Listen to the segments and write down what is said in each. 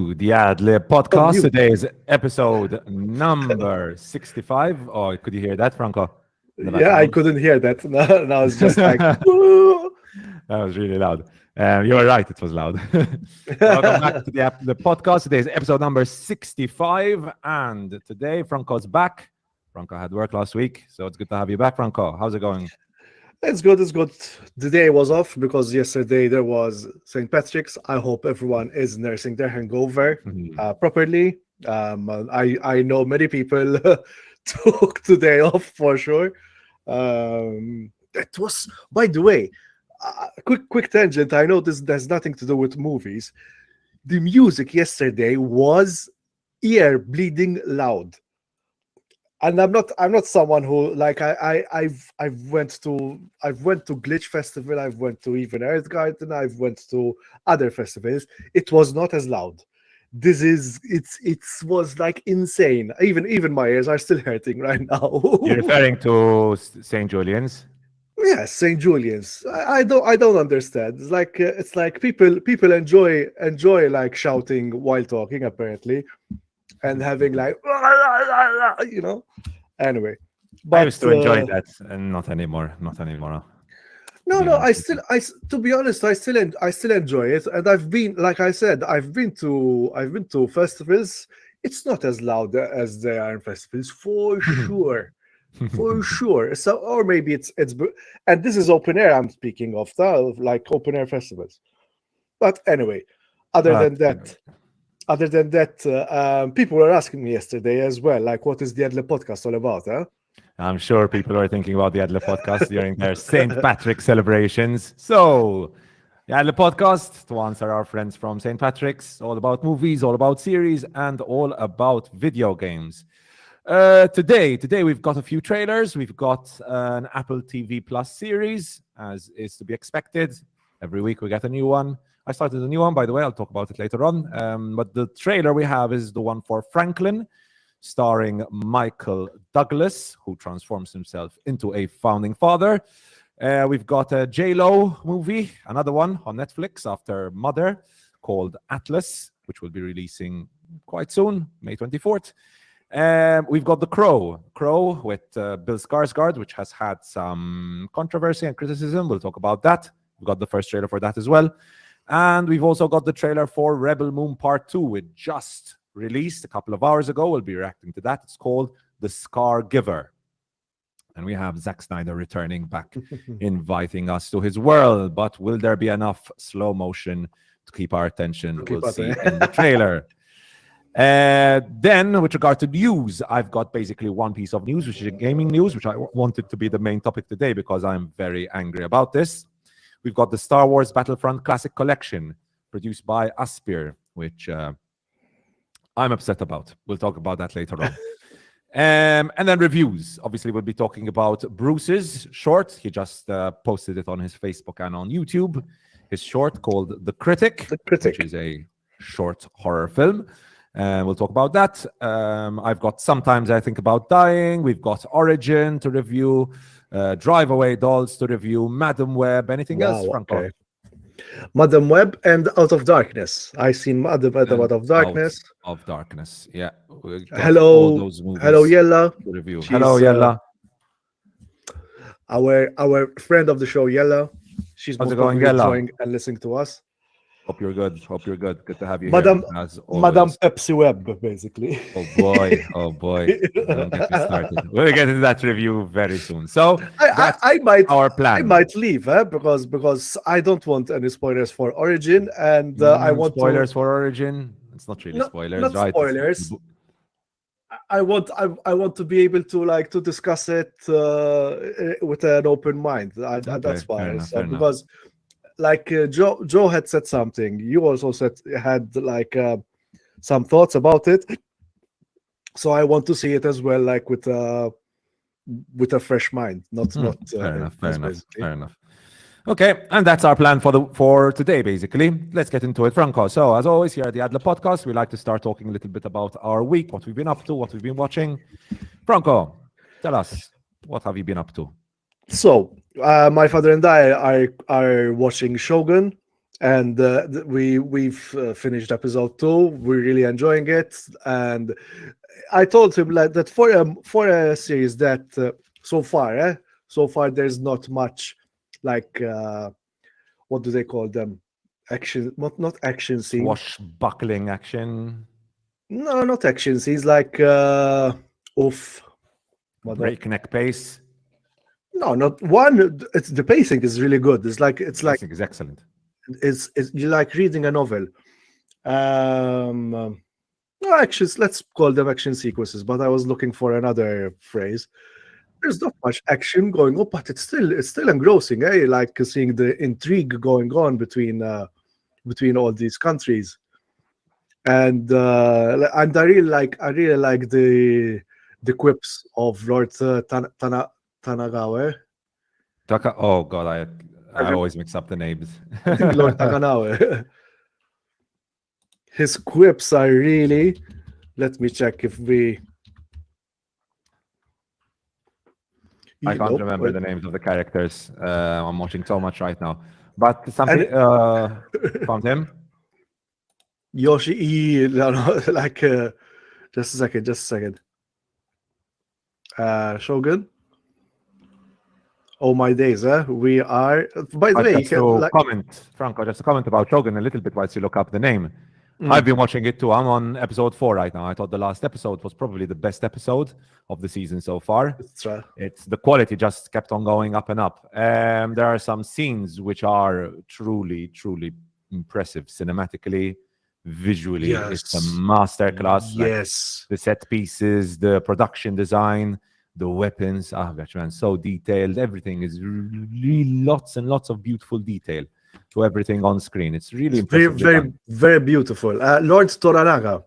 to the Ad Lib Oh, Podcast. mute. Today is episode number 65. Oh, could you hear that, Franco? In the Yeah, I background? couldn't hear that. Now it's just like, "Ooh." That was really loud. You were right, it was loud. Welcome back to the podcast. Today is episode number 65. And today, Franco's back. Franco had work last week, so it's good to have you back, Franco. How's it going? It's good. It's good. The day was off because yesterday there was St. Patrick's. I hope everyone is nursing their hangover properly. I know many people took the day off for sure. It was, by the way, quick tangent. I know this has nothing to do with movies. The music yesterday was ear bleeding loud. And I'm not someone who like I've went to Glitch Festival, I've went to even Earth Garden, I've went to other festivals. It was not as loud. It was like insane. Even my ears are still hurting right now. You're referring to St. Julian's? Yes, St. Julian's. I don't understand. It's like people enjoy like shouting while talking apparently, and having like Anyway, I used to enjoy that, and not anymore. Not anymore. No, Yeah. to be honest, I still enjoy it, and I've been, like I said, I've been to festivals. It's not as loud as they are in festivals for sure, for sure. So, or maybe it's, and this is open air. I'm speaking of like open air festivals. But anyway, other than that, people were asking me yesterday as well, like, what is the Ad Lib Podcast all about? Huh? I'm sure people are thinking about the Ad Lib Podcast during their St. Patrick celebrations. So, the Ad Lib Podcast, to answer our friends from St. Patrick's, all about movies, all about series, and all about video games. Today we've got a few trailers. We've got an Apple TV Plus series, as is to be expected. Every week we get a new one. I started a new one, by the way. I'll talk about it later on. But the trailer we have is the one for Franklin, starring Michael Douglas, who transforms himself into a founding father. We've got a J-Lo movie, another one on Netflix after Mother, called Atlas, which will be releasing quite soon, May 24th. We've got The Crow with Bill Skarsgård, which has had some controversy and criticism. We'll talk about that. We've got the first trailer for that as well. And we've also got the trailer for Rebel Moon Part 2. It just released a couple of hours ago. We'll be reacting to that. It's called The Scargiver. And we have Zack Snyder returning back, inviting us to his world. But will there be enough slow motion to keep our attention? We'll see in the trailer. Then, with regard to news, I've got basically one piece of news, which is gaming news, which I wanted to be the main topic today because I'm very angry about this. We've got the Star Wars Battlefront Classic Collection, produced by Aspyr, which I'm upset about. We'll talk about that later on. And then reviews. Obviously, we'll be talking about Bruce's short. He just posted it on his Facebook and on YouTube. His short called The Critic, which is a short horror film. We'll talk about that. I've got Sometimes I Think About Dying. We've got Origin to review. Drive Away Dolls to review, Madam Web, anything else, Franco? Okay. Madam Web and Out of Darkness. I seen Madam Web Out of Darkness. Out of Darkness, yeah. Hello, Yella. To review. She's, Hello, Yella. Our friend of the show, Yella. She's How's it most going, probably Yella? enjoying and listening to us. Hope you're good. Good to have you Madam, here. As always. Madam Pepsi Web, basically. Oh boy. Don't get me started. We'll get into that review very soon. So that's our plan. I might leave, because I don't want any spoilers for Origin, and I want spoilers for Origin. It's not really spoilers, not right? Spoilers. I want to be able to discuss it with an open mind. That's why. Fair enough. Because like Joe had said something. You also had some thoughts about it. So I want to see it as well, like with a fresh mind. Fair enough. Okay, and that's our plan for today, basically. Let's get into it, Franco. So, as always, here at the Ad Lib Podcast, we like to start talking a little bit about our week, what we've been up to, what we've been watching. Franco, tell us, what have you been up to? So, my father and I are watching Shogun. and we've finished episode 2. We're really enjoying it, and I told him like that for a series that so far there's not much like what do they call them, action, not action scenes. Swashbuckling action. No, not action scenes, like oof. Breakneck pace. No, not one. It's the pacing is really good. It's like Pacing is excellent. it's you like reading a novel. No, actions. Let's call them action sequences. But I was looking for another phrase. There's not much action going on, but it's still engrossing. Eh? Like seeing the intrigue going on between all these countries, and I really like the quips of Lord Tanagawa. Oh God, I always mix up the names. I think Lord Takanawa. His quips are really. Let me check if we. I can't remember the names of the characters. I'm watching so much right now. But something found him. Yoshi, no, like just a second. Shogun. Oh my days, we are. By the way, Just to comment, Franco, just to comment about Shogun a little bit whilst you look up the name. I've been watching it too. I'm on episode 4 right now. I thought the last episode was probably the best episode of the season so far. It's the quality just kept on going up and up. There are some scenes which are truly impressive cinematically, visually. Yes. It's a masterclass. Yes, Like the set pieces, the production design, the weapons. Man, so detailed. Everything is really lots and lots of beautiful detail to everything on screen. It's really impressive. very beautiful. Lord Toranaga.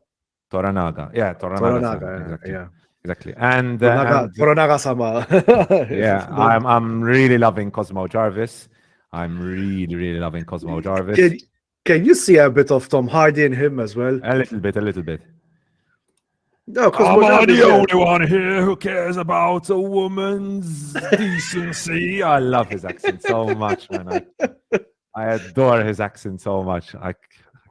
Yeah, Toranaga. Exactly. And Toranaga-sama. yeah, I'm really loving Cosmo Jarvis. I'm really loving Cosmo Jarvis. Can you see a bit of Tom Hardy in him as well? A little bit. No, I'm the only one here who cares about a woman's decency. I love his accent so much, man. I adore his accent so much. I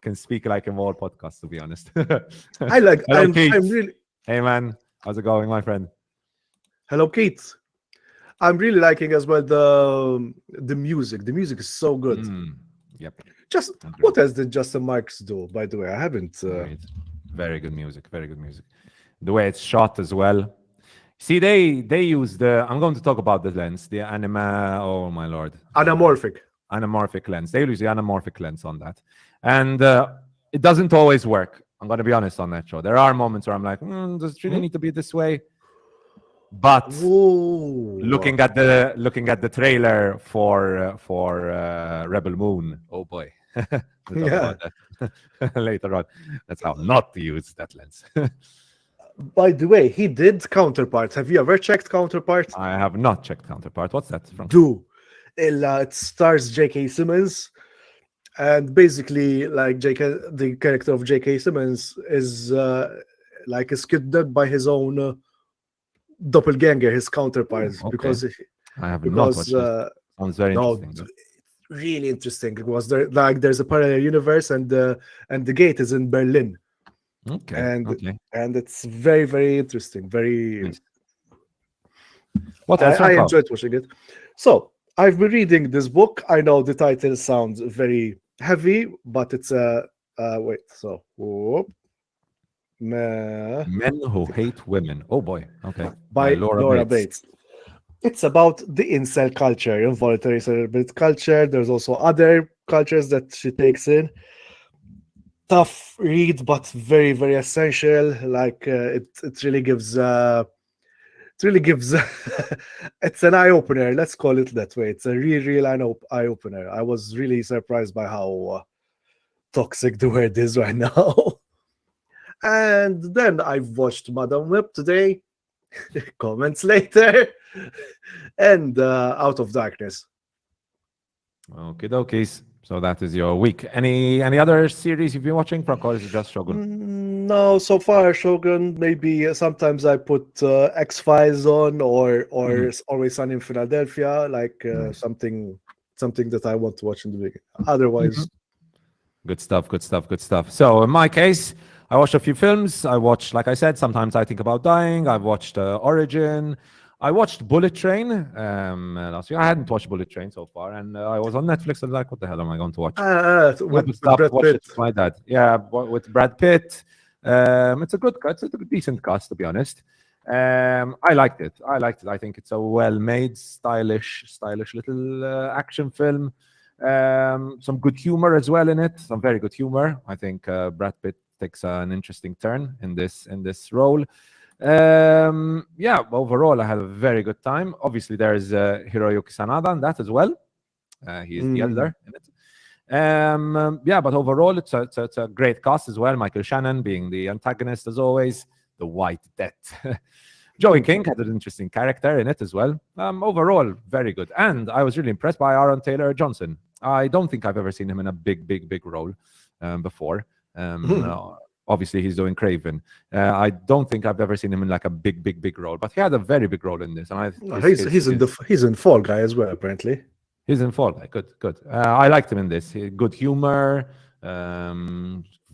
can speak like him all podcasts, to be honest. I'm really. Hey, man. How's it going, my friend? Hello, Keith. I'm really liking as well the music. The music is so good. Yep. What else did Justin Marks do? By the way, I haven't. Very good music. The way it's shot as well. See, they use the. I'm going to talk about the lens, the anima. Oh my lord. Anamorphic lens. They use the anamorphic lens on that, and it doesn't always work. I'm going to be honest on that show. There are moments where I'm like, does it really need to be this way? But looking at the trailer for Rebel Moon, oh boy, Yeah. later on, that's how not to use that lens. By the way, he did Counterpart. Have you ever checked Counterpart? I have not checked Counterpart. What's that from? It stars J.K. Simmons, and basically, like the character of J.K. Simmons is is kidnapped by his own doppelganger, his counterpart. Okay. Because I have not watched it. Sounds very interesting. Really interesting. It was there, like there's a parallel universe, and the gate is in Berlin. Okay. And it's very interesting. Very. Nice. What else? I enjoyed watching it. So I've been reading this book. I know the title sounds very heavy, but it's a wait. So Men Who Hate Women. Oh boy. Okay. By Laura Bates. It's about the incel culture, involuntary celibate culture. There's also other cultures that she takes in. Tough read, but very essential. Like it really gives. It's an eye opener. Let's call it that way. It's a real eye opener. I was really surprised by how toxic the word is right now. And then I've watched Madam Web today. Comments later. And Out of Darkness. Okay, dokies. So that is your week. Any other series you've been watching, Franco, or is it just Shogun? No, so far Shogun. Maybe sometimes I put X-Files on, or Always Sunny in Philadelphia, like something that I want to watch in the beginning. Otherwise, Good stuff, good stuff, good stuff. So in my case, I watched a few films. I watched, like I said, Sometimes I Think About Dying. I've watched Origin. I watched Bullet Train last year. I hadn't watched Bullet Train so far, and I was on Netflix and like, what the hell am I going to watch? With Stuff. Brad Watched Pitt. it with my dad. Yeah, with Brad Pitt. It's a good cut. It's a decent cast, to be honest. I liked it. I think it's a well-made, stylish little action film. Some good humor as well in it. Some very good humor. I think Brad Pitt takes an interesting turn in this role. Yeah, overall, I had a very good time. Obviously, there's Hiroyuki Sanada in that as well. He is the elder in it. Yeah, but overall, it's a great cast as well. Michael Shannon being the antagonist as always, the White Death. Joey King had an interesting character in it as well. Overall, very good. And I was really impressed by Aaron Taylor Johnson. I don't think I've ever seen him in a big role before. Obviously, he's doing Craven. I don't think I've ever seen him in like a big role, but he had a very big role in this. And He's in Fall Guy as well, apparently. He's in Fall Guy. Good. I liked him in this. Good humor,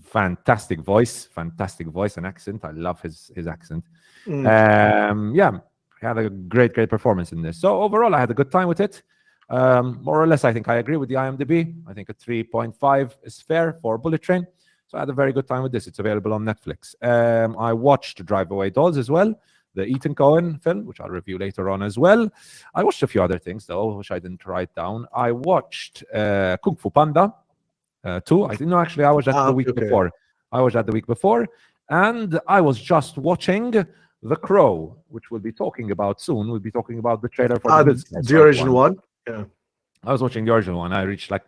fantastic voice and accent. I love his accent. Yeah, he had a great performance in this. So overall, I had a good time with it. More or less, I think I agree with the IMDb. I think a 3.5 is fair for Bullet Train. So I had a very good time with this. It's available on Netflix. I watched Drive Away Dolls as well, the Ethan Coen film, which I'll review later on as well. I watched a few other things, though, which I didn't write down. I watched Kung Fu Panda 2. I didn't know, actually, I watched that the week before. I watched that the week before. And I was just watching The Crow, which we'll be talking about soon. We'll be talking about the trailer for the original one. Yeah. I was watching the original one. I reached like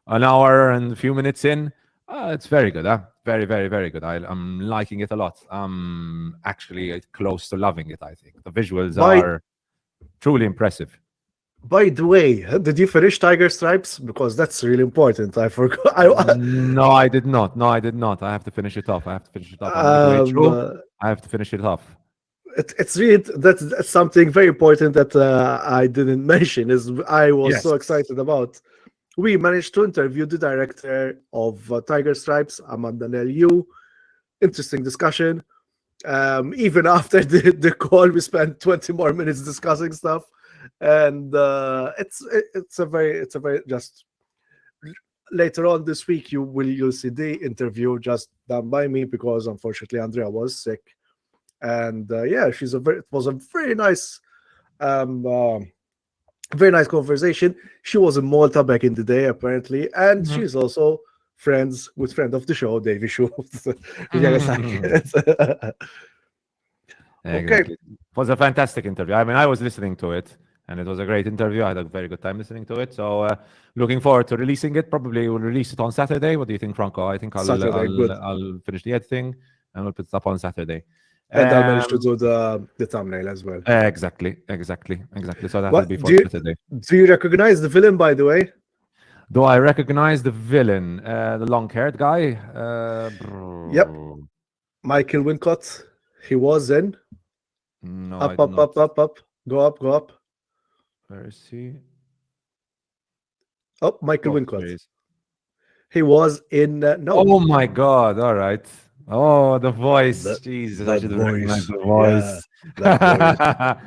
an hour and a few minutes in. It's very good. Very good. I'm liking it a lot. I'm actually close to loving it, I think. The visuals are truly impressive. By the way, did you finish Tiger Stripes? Because that's really important. I forgot. No, I did not. I have to finish it off. I have to finish it off. It's really that's something very important that I didn't mention. Is I was so excited about. We managed to interview the director of Tiger Stripes, Amanda Nell. Interesting discussion. Even after the call, we spent 20 more minutes discussing stuff, and it's a very just later on this week you'll see the interview just done by me because unfortunately Andrea was sick, and it was a very nice. Very nice conversation. She was in Malta back in the day, apparently, and she's also friends with friend of the show, Davey Shu. Exactly. It was a fantastic interview. I mean, I was listening to it, and it was a great interview. I had a very good time listening to it. So, looking forward to releasing it. Probably we'll release it on Saturday. What do you think, Franco? I think I'll finish the editing, and we'll put it up on Saturday. And I managed to do the thumbnail as well. Exactly. So that will be for Saturday. Do you recognize the villain, by the way? Do I recognize the villain? The long-haired guy? Yep. Michael Wincott. He was in. No, up. Go up. Where is he? Oh, Michael Wincott. He was in. No. Oh my God! All right. Oh, the voice. Jesus, I should have recognized the voice. Yeah,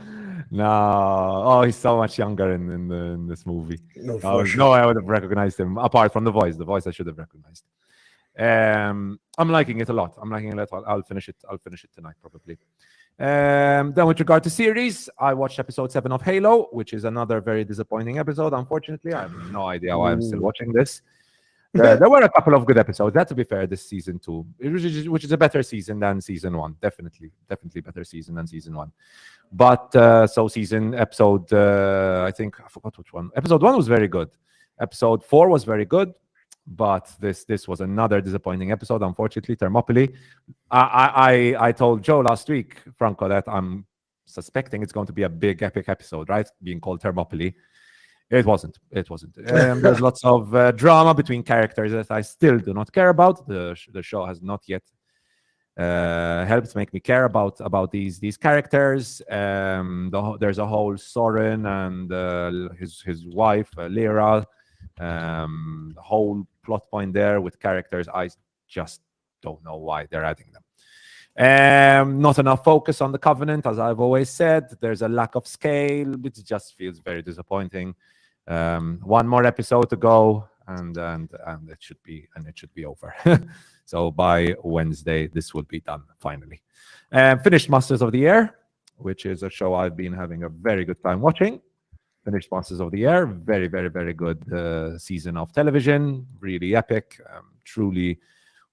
no. Oh, he's so much younger in this movie. No, no, I would have recognized him. Apart from the voice I should have recognized. I'm liking it a lot. I'll finish it tonight, probably. Then with regard to series, I watched episode 7 of Halo, which is another very disappointing episode, unfortunately. I have no idea why I'm still watching this. There were a couple of good episodes. That, to be fair, this season 2, which is a better season than season 1. Definitely better season than season 1. But episode, I think I forgot which one. Episode 1 was very good. Episode 4 was very good, but this was another disappointing episode. Unfortunately, Thermopylae. I told Joe last week, Franco, that I'm suspecting it's going to be a big epic episode, right? Being called Thermopylae. It wasn't. There's lots of drama between characters that I still do not care about. The show has not yet helped make me care about these characters. There's a whole Soren and his wife Lyra The whole plot point there with characters, I just don't know why they're adding them. Not enough focus on the Covenant, as I've always said. There's a lack of scale. It just feels very disappointing. One more episode to go, and it should be over. So by Wednesday, this will be done finally. Finished Masters of the Air, which is a show I've been having a very good time watching. Finished Masters of the Air, very, very, very good season of television, really epic, truly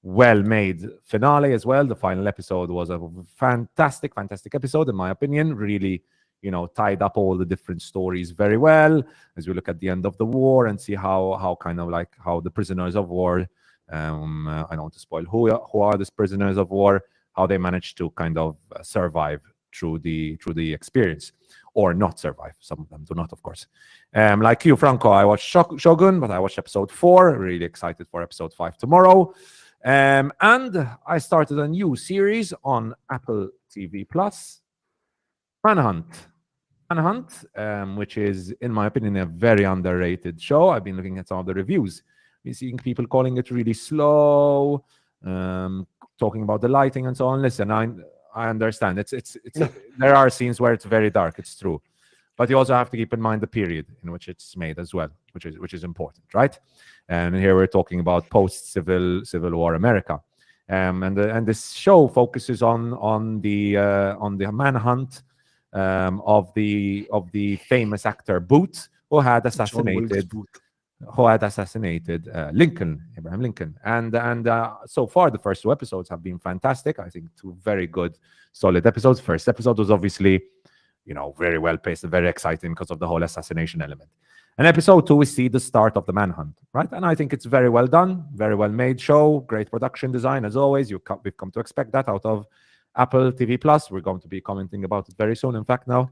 well-made finale as well. The final episode was a fantastic, fantastic episode, in my opinion. Really, tied up all the different stories very well as we look at the end of the war and see how the prisoners of war, I don't want to spoil who are these prisoners of war, how they managed to kind of survive through the experience, or not survive. Some of them do not, of course. Like you, Franco, I watched Shogun, but I watched episode 4. Really excited for episode 5 tomorrow. And I started a new series on Apple TV Plus, Manhunt, which is, in my opinion, a very underrated show. I've been looking at some of the reviews. Been seeing people calling it really slow, talking about the lighting and so on. Listen, I understand. It's there are scenes where it's very dark. It's true, but you also have to keep in mind the period in which it's made as well, which is important, right? And here we're talking about post-civil war America, and this show focuses on the manhunt of the famous actor Booth, who had assassinated Abraham Lincoln. And so far, the first 2 episodes have been fantastic. I think 2 very good, solid episodes. First episode was obviously, very well paced and very exciting because of the whole assassination element. And episode 2, we see the start of the manhunt, right? And I think it's very well done, very well made show, great production design, as always. We've come to expect that out of Apple TV Plus. We're going to be commenting about it very soon, in fact, now.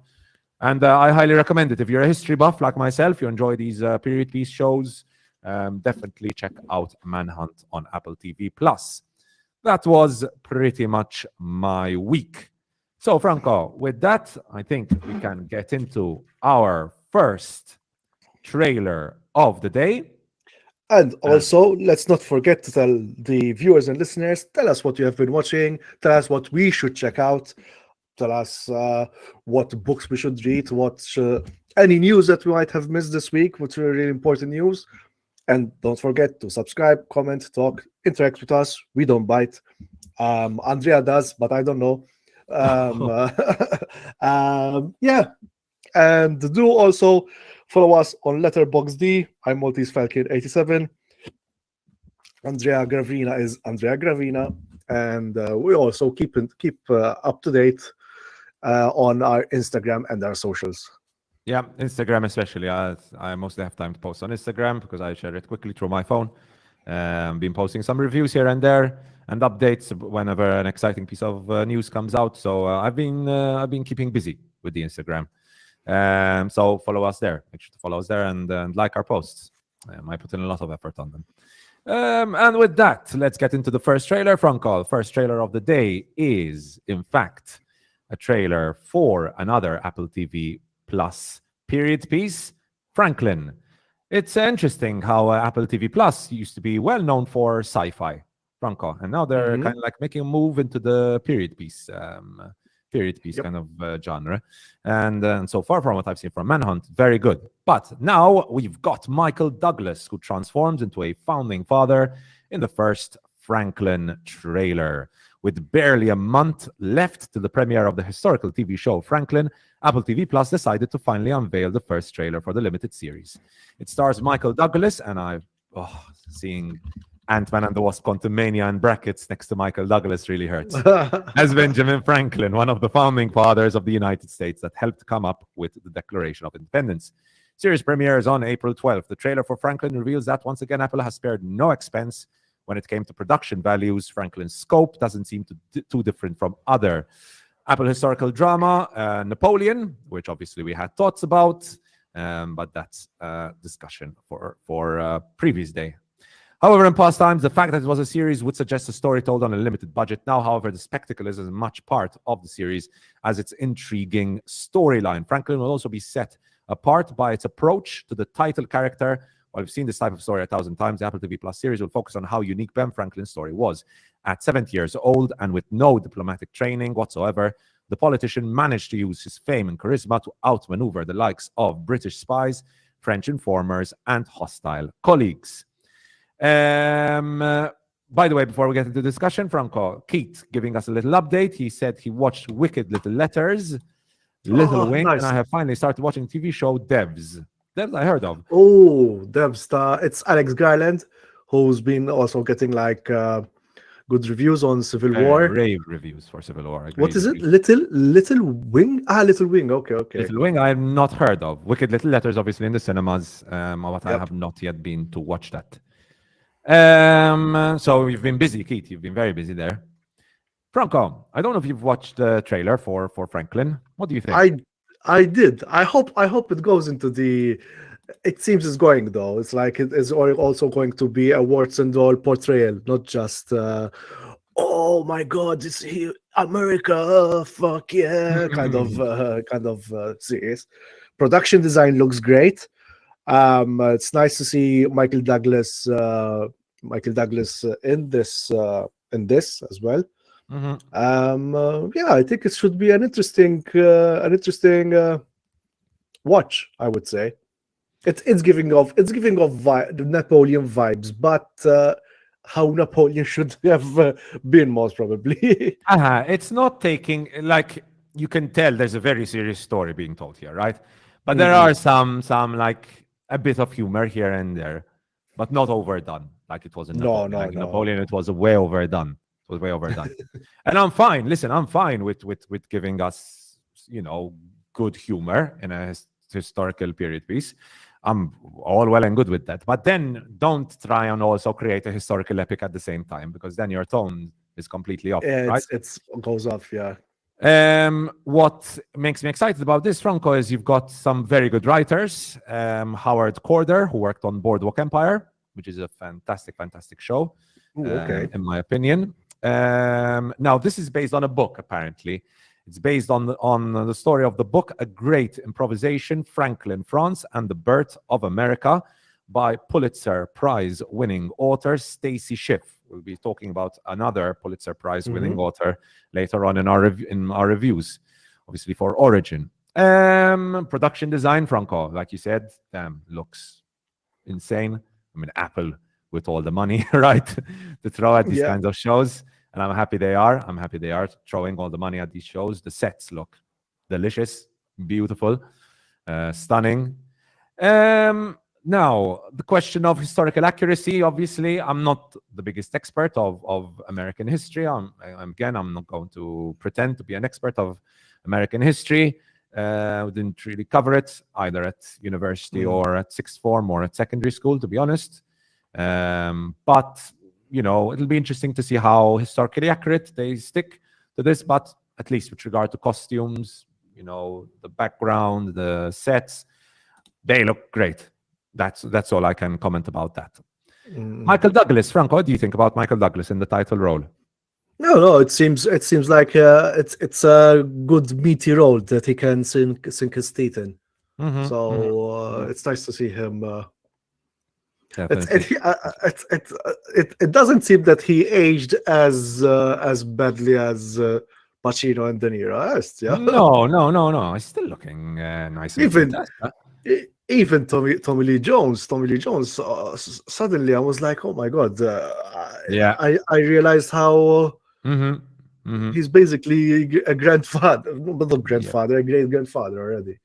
And I highly recommend it. If you're a history buff like myself, you enjoy these period piece shows, definitely check out Manhunt on Apple TV Plus. That was pretty much my week. So, Franco, with that, I think we can get into our first trailer of the day. And also, let's not forget to tell the viewers and listeners, tell us what you have been watching, tell us what we should check out, tell us what books we should read, any news that we might have missed this week, which are really important news. And don't forget to subscribe, comment, talk, interact with us. We don't bite. Andrea does, but I don't know. Yeah. And do also follow us on Letterboxd. I'm Maltese Falcon 87. Andrea Gravina is Andrea Gravina. And we also keep up to date on our Instagram and our socials. Yeah, Instagram especially. I mostly have time to post on Instagram because I share it quickly through my phone. Been posting some reviews here and there and updates whenever an exciting piece of news comes out. So I've been keeping busy with the Instagram. So follow us there. Make sure to follow us there and like our posts. I put in a lot of effort on them. And with that, let's get into the first trailer, Franco. First trailer of the day is, in fact, a trailer for another Apple TV Plus period piece, Franklin. It's interesting how Apple TV Plus used to be well known for sci-fi, Franco, and now they're kind of like making a move into the period piece kind of genre. And so far from what I've seen from Manhunt, very good. But now we've got Michael Douglas, who transforms into a founding father in the first Franklin trailer. With barely a month left to the premiere of the historical TV show Franklin, Apple TV Plus decided to finally unveil the first trailer for the limited series. It stars Michael Douglas, and seeing Ant-Man and the Wasp: Quantumania in brackets next to Michael Douglas really hurts. As Benjamin Franklin, one of the founding fathers of the United States that helped come up with the Declaration of Independence. Series premieres on April 12th. The trailer for Franklin reveals that once again Apple has spared no expense when it came to production values. Franklin's scope doesn't seem too different from other Apple historical drama, Napoleon, which obviously we had thoughts about, but that's a discussion for previous day. However, in past times, the fact that it was a series would suggest a story told on a limited budget. Now, however, the spectacle is as much part of the series as its intriguing storyline. Franklin will also be set apart by its approach to the title character, While we've seen this type of story 1,000 times, the Apple TV Plus series will focus on how unique Ben Franklin's story was. At 70 years old and with no diplomatic training whatsoever, the politician managed to use his fame and charisma to outmaneuver the likes of British spies, French informers, and hostile colleagues. By the way, before we get into the discussion, Franco, Keith giving us a little update. He said he watched Wicked Little Letters, Little Wing, nice. and I have finally started watching TV show Devs. Devs I heard of. Oh, Devstar. It's Alex Garland, who's been also getting like good reviews on Civil War. Rave reviews for Civil War. What is it? Little Wing? Little Wing. Okay. Little Wing I have not heard of. Wicked Little Letters, obviously in the cinemas, but I have not yet been to watch that. So you've been busy, Keith. You've been very busy there. Franco, I don't know if you've watched the trailer for Franklin. What do you think? I did. I hope it goes into the. It seems it's going though. It's like it is also going to be a warts and all portrayal, not just. Oh my God! It's here, America. Fuck yeah! kind of series. Production design looks great. It's nice to see Michael Douglas in this as well. I think it should be an interesting watch. I would say it's giving off Napoleon vibes, but how Napoleon should have been most probably. It's not taking, like, you can tell there's a very serious story being told here, right? But there are some like a bit of humor here and there, but not overdone like it was in Napoleon. Napoleon, it was way overdone. It was way overdone. And I'm fine. Listen, I'm fine with giving us, good humor in a historical period piece. I'm all well and good with that. But then don't try and also create a historical epic at the same time, because then your tone is completely off, right? It goes off, yeah. What makes me excited about this, Franco, is you've got some very good writers. Howard Corder, who worked on Boardwalk Empire, which is a fantastic show, in my opinion. Now, this is based on a book, apparently. It's based on the story of the book, A Great Improvisation, Franklin, France, and the Birth of America, by Pulitzer Prize-winning author Stacy Schiff. We'll be talking about another Pulitzer Prize-winning author later on in our reviews, obviously for Origin. Production design, Franco, like you said, looks insane. I mean, Apple with all the money, right, to throw at these kinds of shows. And I'm happy they are. I'm happy they are throwing all the money at these shows. The sets look delicious, beautiful, stunning. Now, the question of historical accuracy, obviously, I'm not the biggest expert of American history. I'm not going to pretend to be an expert of American history. We didn't really cover it either at university or at sixth form or at secondary school, to be honest. But it'll be interesting to see how historically accurate they stick to this. But at least with regard to costumes, the background, the sets, they look great. That's all I can comment about that. Michael Douglas, Franco, what do you think about Michael Douglas in the title role? No, it seems like it's a good meaty role that he can sink his teeth in. So it's nice to see him. It doesn't seem that he aged as badly as Pacino and De Niro. Yeah. No. He's still looking nice. Even Tommy Lee Jones. Suddenly, I was like, oh my God! I realized how he's basically a grandfather, not a grandfather, a great grandfather already.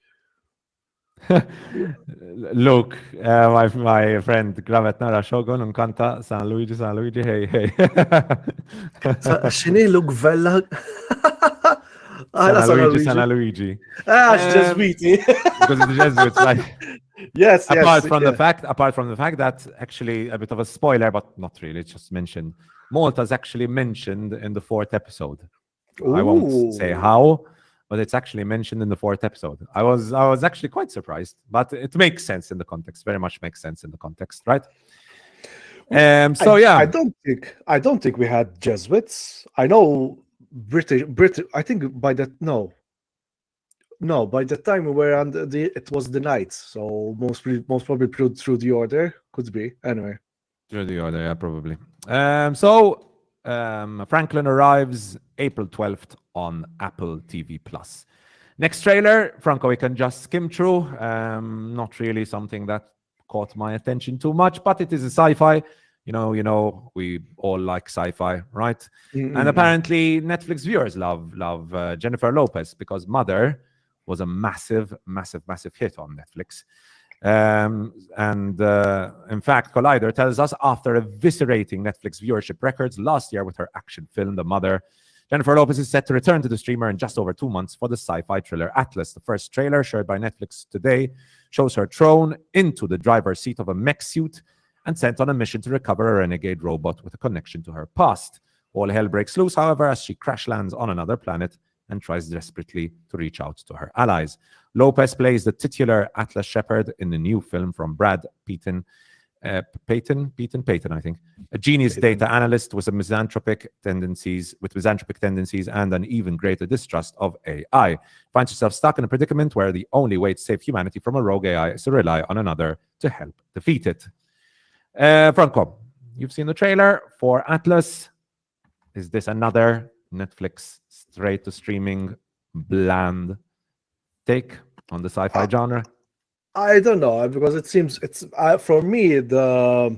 Look, my friend Gravet Nara Shogun and Kanta San Luigi, hey. Xini look vella. San Luigi. Jesuiti. Because of the Jesuits, right? Yes. Apart from the fact that actually a bit of a spoiler, but not really, it's just mentioned. Malta's actually mentioned in the 4th episode. Ooh. I won't say how, but it's actually mentioned in the 4th episode. I was actually quite surprised, but it makes sense in the context. Very much makes sense in the context, right? I don't think we had Jesuits. I know British. I think by that No, by the time we were on it was the night, so most probably through the order could be anyway. Through the order, yeah, probably. So Franklin arrives April 12th on Apple TV Plus. Next trailer, Franco, we can just skim through. Not really something that caught my attention too much, but it is a sci-fi. We all like sci-fi, right? And apparently Netflix viewers love Jennifer Lopez because Mother was a massive hit on Netflix. In fact, Collider tells us after eviscerating Netflix viewership records last year with her action film, The Mother, Jennifer Lopez is set to return to the streamer in just over 2 months for the sci-fi thriller Atlas. The first trailer shared by Netflix today shows her thrown into the driver's seat of a mech suit and sent on a mission to recover a renegade robot with a connection to her past. All hell breaks loose, however, as she crash lands on another planet and tries desperately to reach out to her allies. Lopez plays the titular Atlas Shepard in the new film from Brad Peyton, I think, a genius data analyst with misanthropic tendencies and an even greater distrust of AI. Finds herself stuck in a predicament where the only way to save humanity from a rogue AI is to rely on another to help defeat it. Franco, you've seen the trailer for Atlas. Is this another Netflix straight to streaming bland take on the sci-fi genre? I don't know, because it seems it's for me the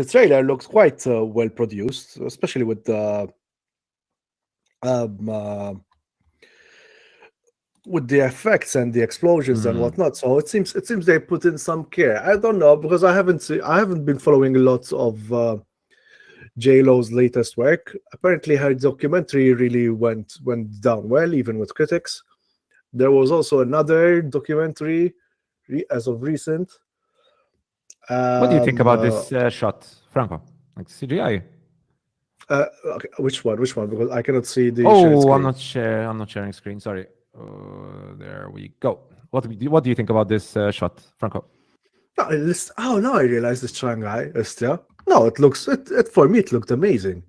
trailer looks quite well produced, especially with the effects and the explosions and whatnot. So it seems they put in some care. I don't know, because I haven't been following a lot of J-Lo's latest work. Apparently her documentary really went down well, even with critics. There was also another documentary as of recent. What do you think about this shot, Franco? Like CGI? Okay, which one? Because I cannot see the. Oh, I'm not sharing screen. Sorry. There we go. What do you think about this shot, Franco? No, now I realize it's Shanghai. No, it looks. For me, it looked amazing.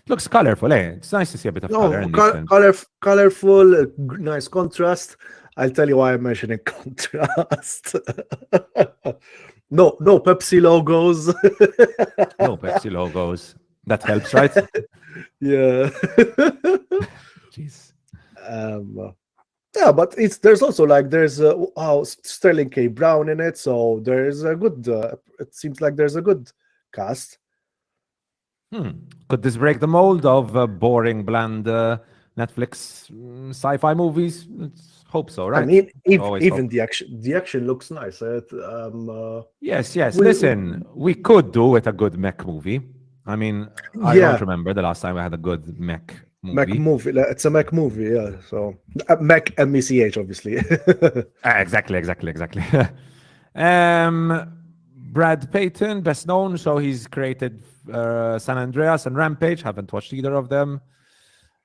Looks colorful, eh? It's nice to see a bit of color in this film. Colorful, nice contrast. I'll tell you why I'm mentioning contrast. No Pepsi logos. No Pepsi logos. That helps, right? Yeah. Jeez. Yeah, but there's also there's Sterling K. Brown in it, so there's a good. It seems like there's a good cast. Could this break the mold of boring, bland Netflix sci-fi movies? Let's hope so, right? I mean, even the action looks nice. Yes. Listen, we could do with a good mech movie. I mean, I don't remember the last time I had a good mech movie. Mech movie. It's a mech movie, yeah. So mech MECH, obviously. Exactly. Brad Peyton, best known, so he's created San Andreas and Rampage. Haven't watched either of them.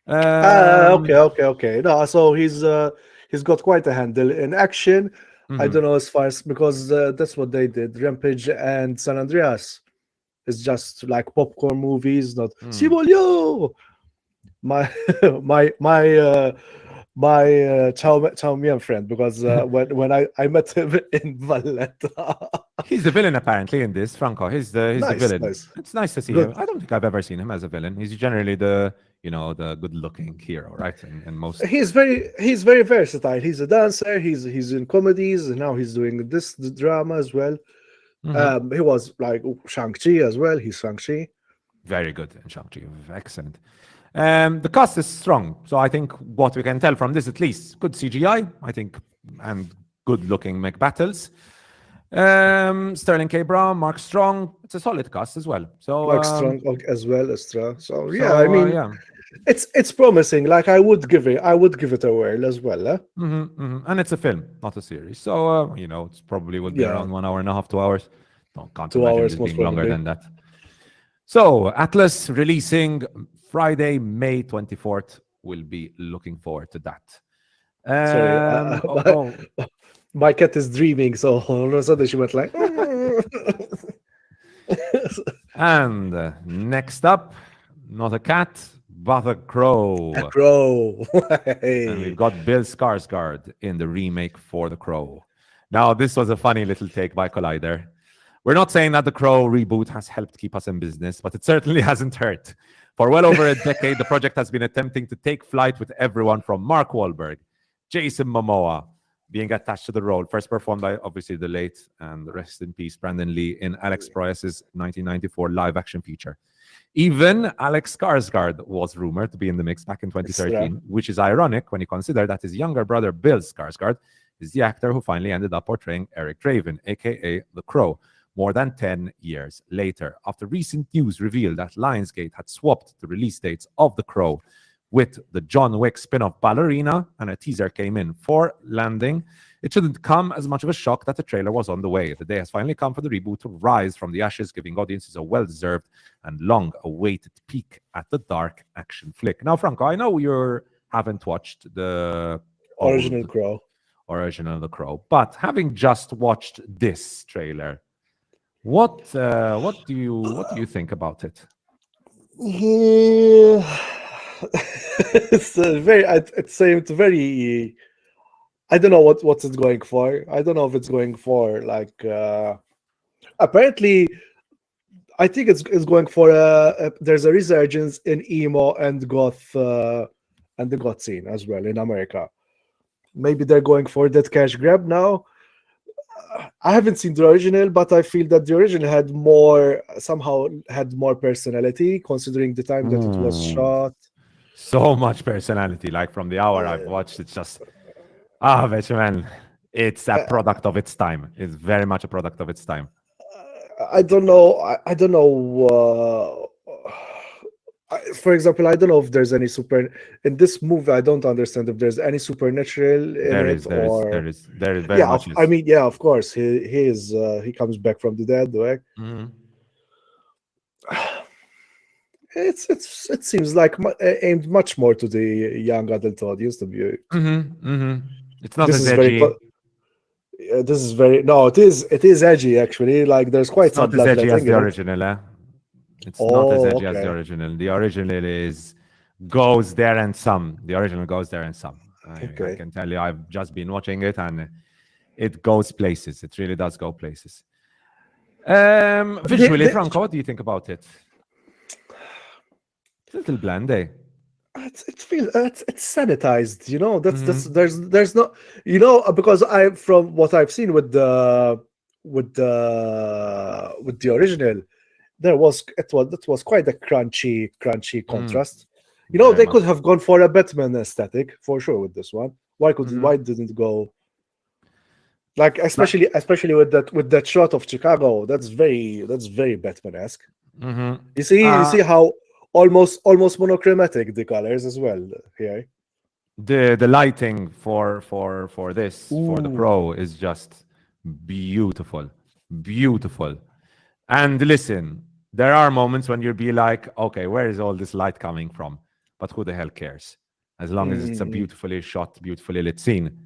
Okay. No, so he's got quite a handle in action. I don't know as far as, because that's what they did. Rampage and San Andreas is just like popcorn movies, not Sibolio. My Chow Mian friend, because when I met him in Valletta. He's the villain apparently in this, Franco. He's the villain. Nice. It's nice to see him. I don't think I've ever seen him as a villain. He's generally the good-looking hero, right? And most. He's very versatile. He's a dancer. He's in comedies, and now he's doing the drama as well. He was like Shang-Chi as well. He's Shang-Chi. Very good in Shang-Chi. Excellent. The cast is strong, so I think what we can tell from this, at least, good CGI, I think, and good-looking mech battles. Sterling K. Brown, Mark Strong. It's a solid cast as well. So Mark Strong as well as So yeah, I mean, it's promising. Like I would give it a whirl as well. And it's a film, not a series. So it probably would be around 1 hour and a half, 2 hours. Can't 2 imagine hours it most being longer probably. than that. So Atlas releasing Friday, May 24th. We'll be looking forward to that. Sorry, my cat is dreaming, so all of a sudden she went like. And next up, not a cat, but the Crow. The Crow. And we've got Bill Skarsgård in the remake for The Crow. Now, this was a funny little take by Collider. We're not saying that The Crow reboot has helped keep us in business, but it certainly hasn't hurt. For well over a decade, the project has been attempting to take flight with everyone from Mark Wahlberg, Jason Momoa, being attached to the role, first performed by, obviously, the late and rest in peace Brandon Lee in Alex Proyas's 1994 live-action feature. Even Alex Skarsgård was rumored to be in the mix back in 2013, which is ironic when you consider that his younger brother, Bill Skarsgård, is the actor who finally ended up portraying Eric Draven, a.k.a. The Crow, more than 10 years later. After recent news revealed that Lionsgate had swapped the release dates of The Crow with the John Wick spin-off Ballerina, and a teaser came in for Landing, it shouldn't come as much of a shock that the trailer was on the way. The day has finally come for the reboot to rise from the ashes, giving audiences a well-deserved and long-awaited peek at the dark action flick. Now, Franco, I know you haven't watched the Original Crow. Original The Crow, but having just watched this trailer, what do you think about it? Yeah. It's very. I don't know what it's going for. I don't know if it's going for like. Apparently, I think it's going for there's a resurgence in emo and goth and the goth scene as well in America. Maybe they're going for that cash grab now. I haven't seen the original, but I feel that the original somehow had more personality, considering the time that it was shot. So much personality. Like from the hour I've watched, it's just man, it's a product of its time. It's very much a product of its time. I don't know. I don't know. For example, I don't know if there's any in this movie. I don't understand if there's any supernatural in There it is very yeah. much. I mean, yeah, of course, he comes back from the dead, right? It seems like aimed much more to the young adult audience to be. It's not This as is edgy. this is very no. It is edgy actually. Like there's quite It's not some as edgy as bloodletting the in it. original. It's not as edgy as the Okay. original. The original goes there and some. The original goes there and some. I Okay. can tell you, I've just been watching it and it goes places. It really does go places. Visually, Franco, what do you think about it? It's a little bland, eh? It feels it's sanitized, you know. There's no, you know, because from what I've seen with the original, it was quite a crunchy contrast. You know, Very they could much. have gone for a Batman aesthetic for sure with this one. Why didn't go like especially with that shot of Chicago? That's very Batman-esque. You see how almost monochromatic the colors as well here. The lighting for this for the Ooh. Crow is just beautiful. And listen, there are moments when you'll be like, okay, where is all this light coming from? But who the hell cares? As long as it's a beautifully shot, beautifully lit scene.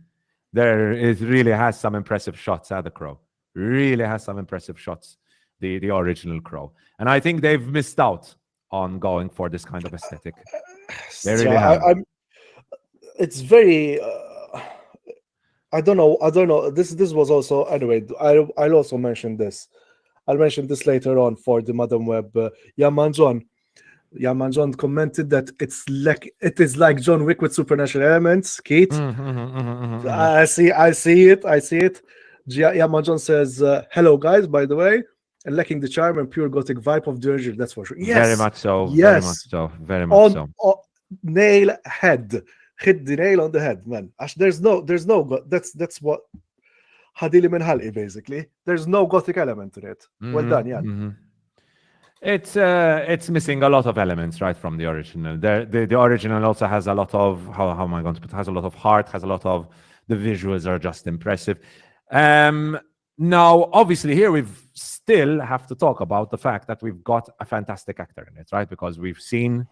It really has some impressive shots at the Crow. Really has some impressive shots, the original Crow. And I think they've missed out on going for this kind of aesthetic. They really have. It's very I don't know. This was also anyway. I'll also mention this. I'll mention this later on for the Madam Web. Yaman John commented that it is like John Wick with supernatural elements. Keith, I see it. Yaman John says, "Hello guys, by the way, and lacking the charm and pure gothic vibe of the original. That's for sure. Yes, very much so. Yes, Very much so. Nail head. Hit the nail on the head, man. There's no that's what Hadili Minhal'i basically. There's no gothic element in it. Well done, yeah. It's missing a lot of elements right from the original. The original also has a lot of how am I going to put? Has a lot of heart. Has a lot of the visuals are just impressive. Now, obviously, here we've still have to talk about the fact that we've got a fantastic actor in it, right? Because we've seen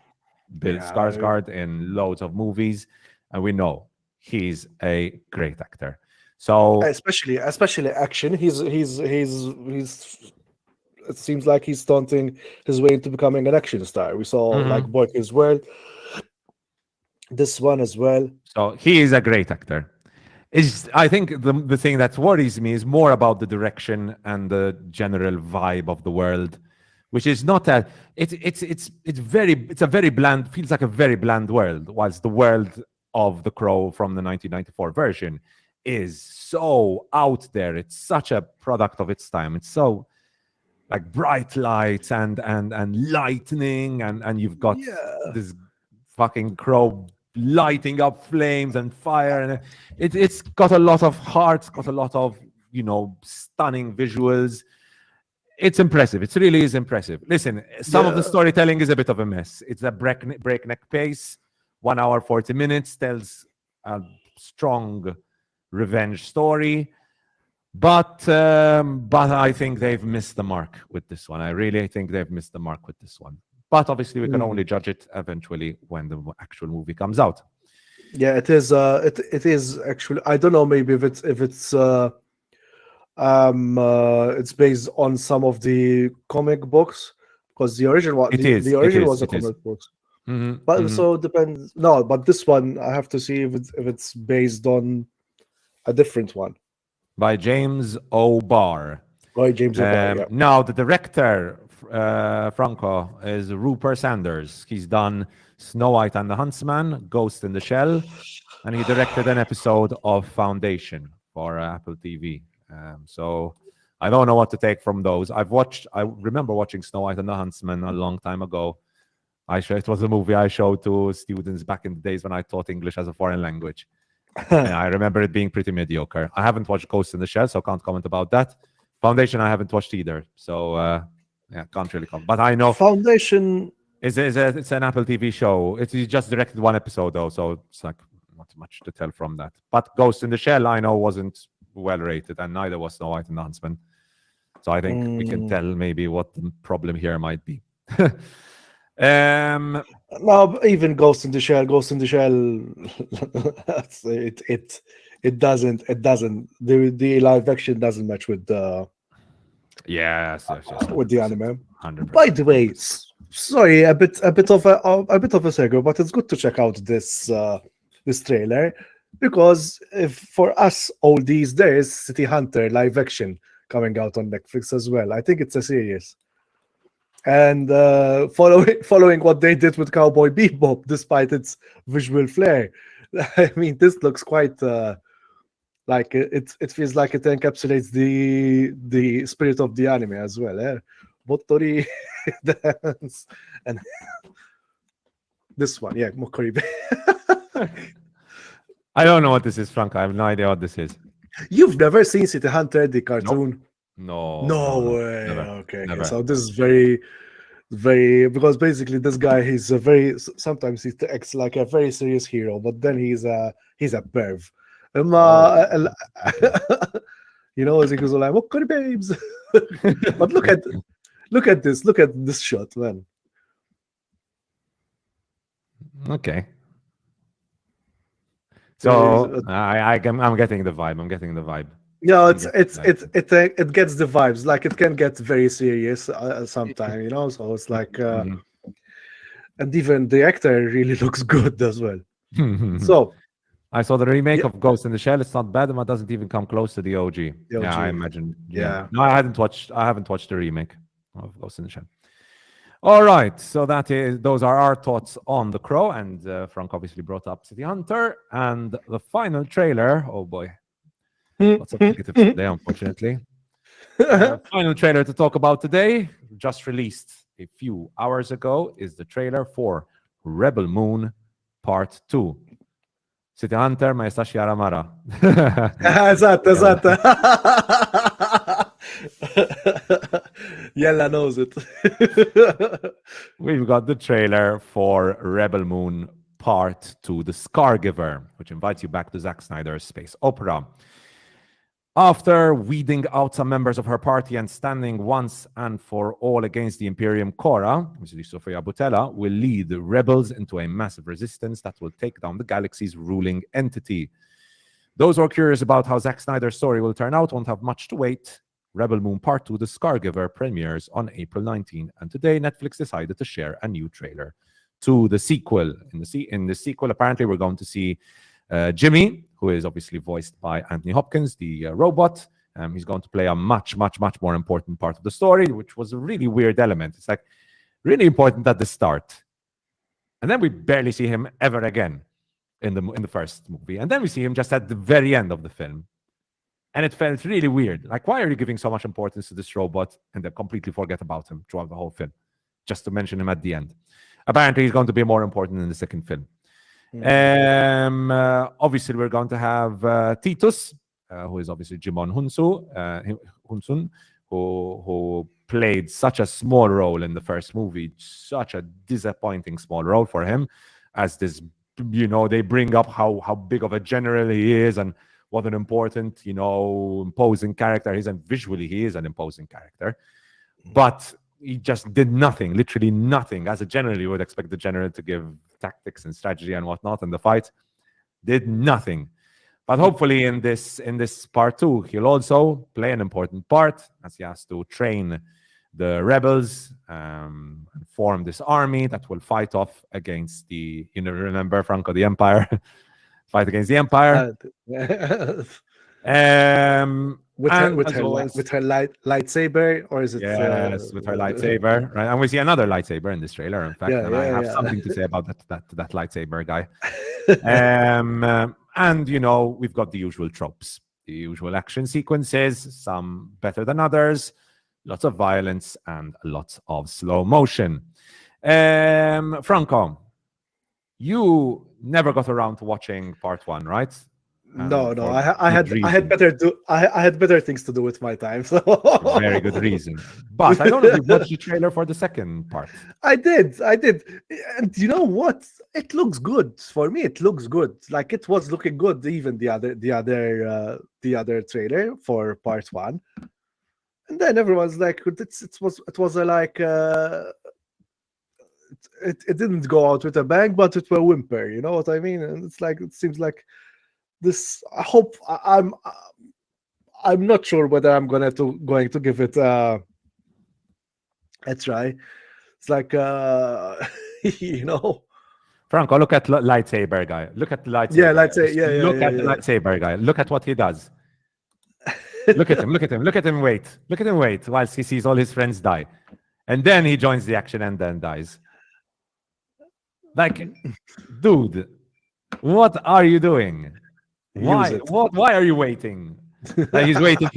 Bill Skarsgård in loads of movies, and we know he's a great actor. So especially action, he's it seems like he's stunting his way into becoming an action star. We saw like Mhm. Boy as well, this one as well. So he is a great actor. I think the thing that worries me is more about the direction and the general vibe of the world, which is not a it's a very bland, feels like a very bland world, whilst the world of The Crow from the 1994 version is so out there. It's such a product of its time. It's so like bright lights and lightning, and you've got Yeah, this fucking crow lighting up flames and fire, and it's got a lot of heart, it's got a lot of stunning visuals. It's impressive. It really is impressive. Listen, some of the yeah, storytelling is a bit of a mess. It's a breakneck pace. 1 hour 40 minutes tells a strong revenge story. But I think they've missed the mark with this one. I really think they've missed the mark with this one. But obviously, we can only judge it eventually when the actual movie comes out. yeah. It is. It is actually. I don't know. Maybe if it's based on some of the comic books, because the original one, It is. the It origin is. was a It is. comic book. Hmm. But Hmm. so it depends. No, but this one I have to see if it's based on a different one. By James O. Barr. By James O'Barr, yeah. Now, the director, Franco, is Rupert Sanders. He's done Snow White and the Huntsman, Ghost in the Shell, and he directed an episode of Foundation for Apple TV. So I don't know what to take from those. I remember watching Snow White and the Huntsman a long time ago. It was a movie I showed to students back in the days when I taught English as a foreign language. And I remember it being pretty mediocre. I haven't watched Ghost in the Shell, so can't comment about that. Foundation, I haven't watched either, so yeah, can't really comment. But I know Foundation. it's an Apple TV show. He just directed one episode though, so it's like not much to tell from that. But Ghost in the Shell, I know, wasn't well rated, and neither was Snow White and the Huntsman. So I think we can tell maybe what the problem here might be. No, even Ghost in the Shell. Ghost in the Shell. It doesn't. The live action doesn't match with the Yes, with the anime. 100%. By the way, sorry, a bit of a segue, but it's good to check out this trailer, because if for us oldies, there is City Hunter live action coming out on Netflix as well. I think it's a series. And following what they did with Cowboy Bebop, despite its visual flair, I mean, this looks quite like it feels like it encapsulates the spirit of the anime as well. Bottori dance and this one, yeah, Mokori. I don't know what this is, Frank. I have no idea what this is. You've never seen City Hunter, the cartoon? No, No no, way. never, Okay, never. so this is very, because basically this guy, he's a very, sometimes he acts like a very serious hero, but then he's a perv. You know, as he goes like, "What good babes?" But look at this shot, man. Okay. So I'm getting the vibe. I'm getting the vibe. No, it gets the vibes. Like it can get very serious sometimes, you know. So it's like, and even the actor really looks good as well. So I saw the remake of Ghost in the Shell. It's not bad, and it doesn't even come close to the OG. The OG. Yeah, I imagine. Yeah. No, I haven't watched the remake of Ghost in the Shell. All right, so those are our thoughts on The Crow, and Frank obviously brought up City Hunter, and the final trailer. Oh boy, lots of negatives today, unfortunately. Final trailer to talk about today, just released a few hours ago, is the trailer for Rebel Moon Part 2. City Hunter, ma jistax jara mara. Eżatt. Yella knows it. We've got the trailer for Rebel Moon Part 2, The Scargiver, which invites you back to Zack Snyder's space opera. After weeding out some members of her party and standing once and for all against the Imperium, Cora, which is Sofia Boutella, will lead the rebels into a massive resistance that will take down the galaxy's ruling entity. Those who are curious about how Zack Snyder's story will turn out won't have much to wait. Rebel Moon Part 2, The Scargiver, premieres on April 19. And today, Netflix decided to share a new trailer to the sequel. In the sequel, apparently, we're going to see Jimmy, who is obviously voiced by Anthony Hopkins, the robot. He's going to play a much, much, much more important part of the story, which was a really weird element. It's like really important at the start. And then we barely see him ever again in the first movie. And then we see him just at the very end of the film. And it felt really weird. Like, why are you giving so much importance to this robot and then completely forget about him throughout the whole film? Just to mention him at the end. Apparently, he's going to be more important in the second film. Obviously, we're going to have Titus, who is obviously Jimon Hunsun, who played such a small role in the first movie, such a disappointing small role for him, as this, they bring up how big of a general he is and what an important, imposing character he is, and visually he is an imposing character. But he just did nothing, literally nothing. As a general, you would expect the general to give tactics and strategy and whatnot in the fight. Did nothing. But hopefully in this part 2, he'll also play an important part, as he has to train the rebels, and form this army that will fight off against the, remember Franco, the Empire? Fight against the Empire. With her lightsaber, or is it? Yes, with her lightsaber, right? And we see another lightsaber in this trailer, in fact, I have something to say about that lightsaber guy. And we've got the usual tropes, the usual action sequences, some better than others, lots of violence and lots of slow motion. Franco, you never got around to watching part 1, right? No, I had better things to do with my time. So very good reason. But I don't know if you watched the trailer for the second part. I did, and you know what? It looks good for me. It looks good. Like, it was looking good. Even the other trailer for part 1, and then everyone's like, it was like. It didn't go out with a bang, but it will whimper. You know what I mean? And it's like, it seems like this. I hope I'm not sure whether I'm going to give it a try. It's like Franco, look at lightsaber guy. Look at the lightsaber. Yeah, lightsaber. Look at the lightsaber guy. Look at what he does. Look at him. Look at him. Look at him wait. Look at him wait whilst he sees all his friends die, and then he joins the action and then dies. Like, dude, what are you doing? Why? Why are you waiting? Like, he's waiting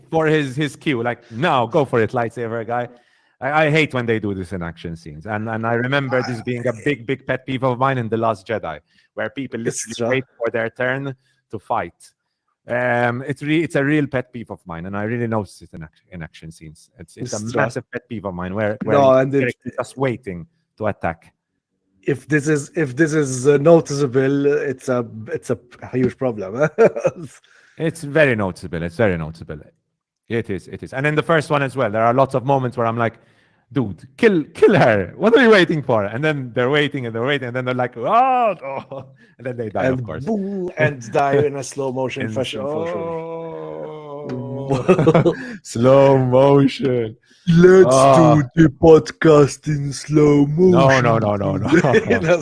for his cue. Like, no, go for it, lightsaber guy. I hate when they do this in action scenes, and I remember this being a big pet peeve of mine in The Last Jedi, where people literally wait for their turn to fight. It's a real pet peeve of mine, and I really notice it in action scenes. It's a massive pet peeve of mine where it's just waiting to attack. If this is noticeable, it's a huge problem. It's very noticeable. It's very noticeable. It is. And in the first one as well, there are lots of moments where I'm like, dude, kill her. What are you waiting for? And then they're waiting, and then they're like, oh, and then they die, of course. Boom, and die in a slow motion fashion. Slow motion. Let's do the podcast in slow motion. No.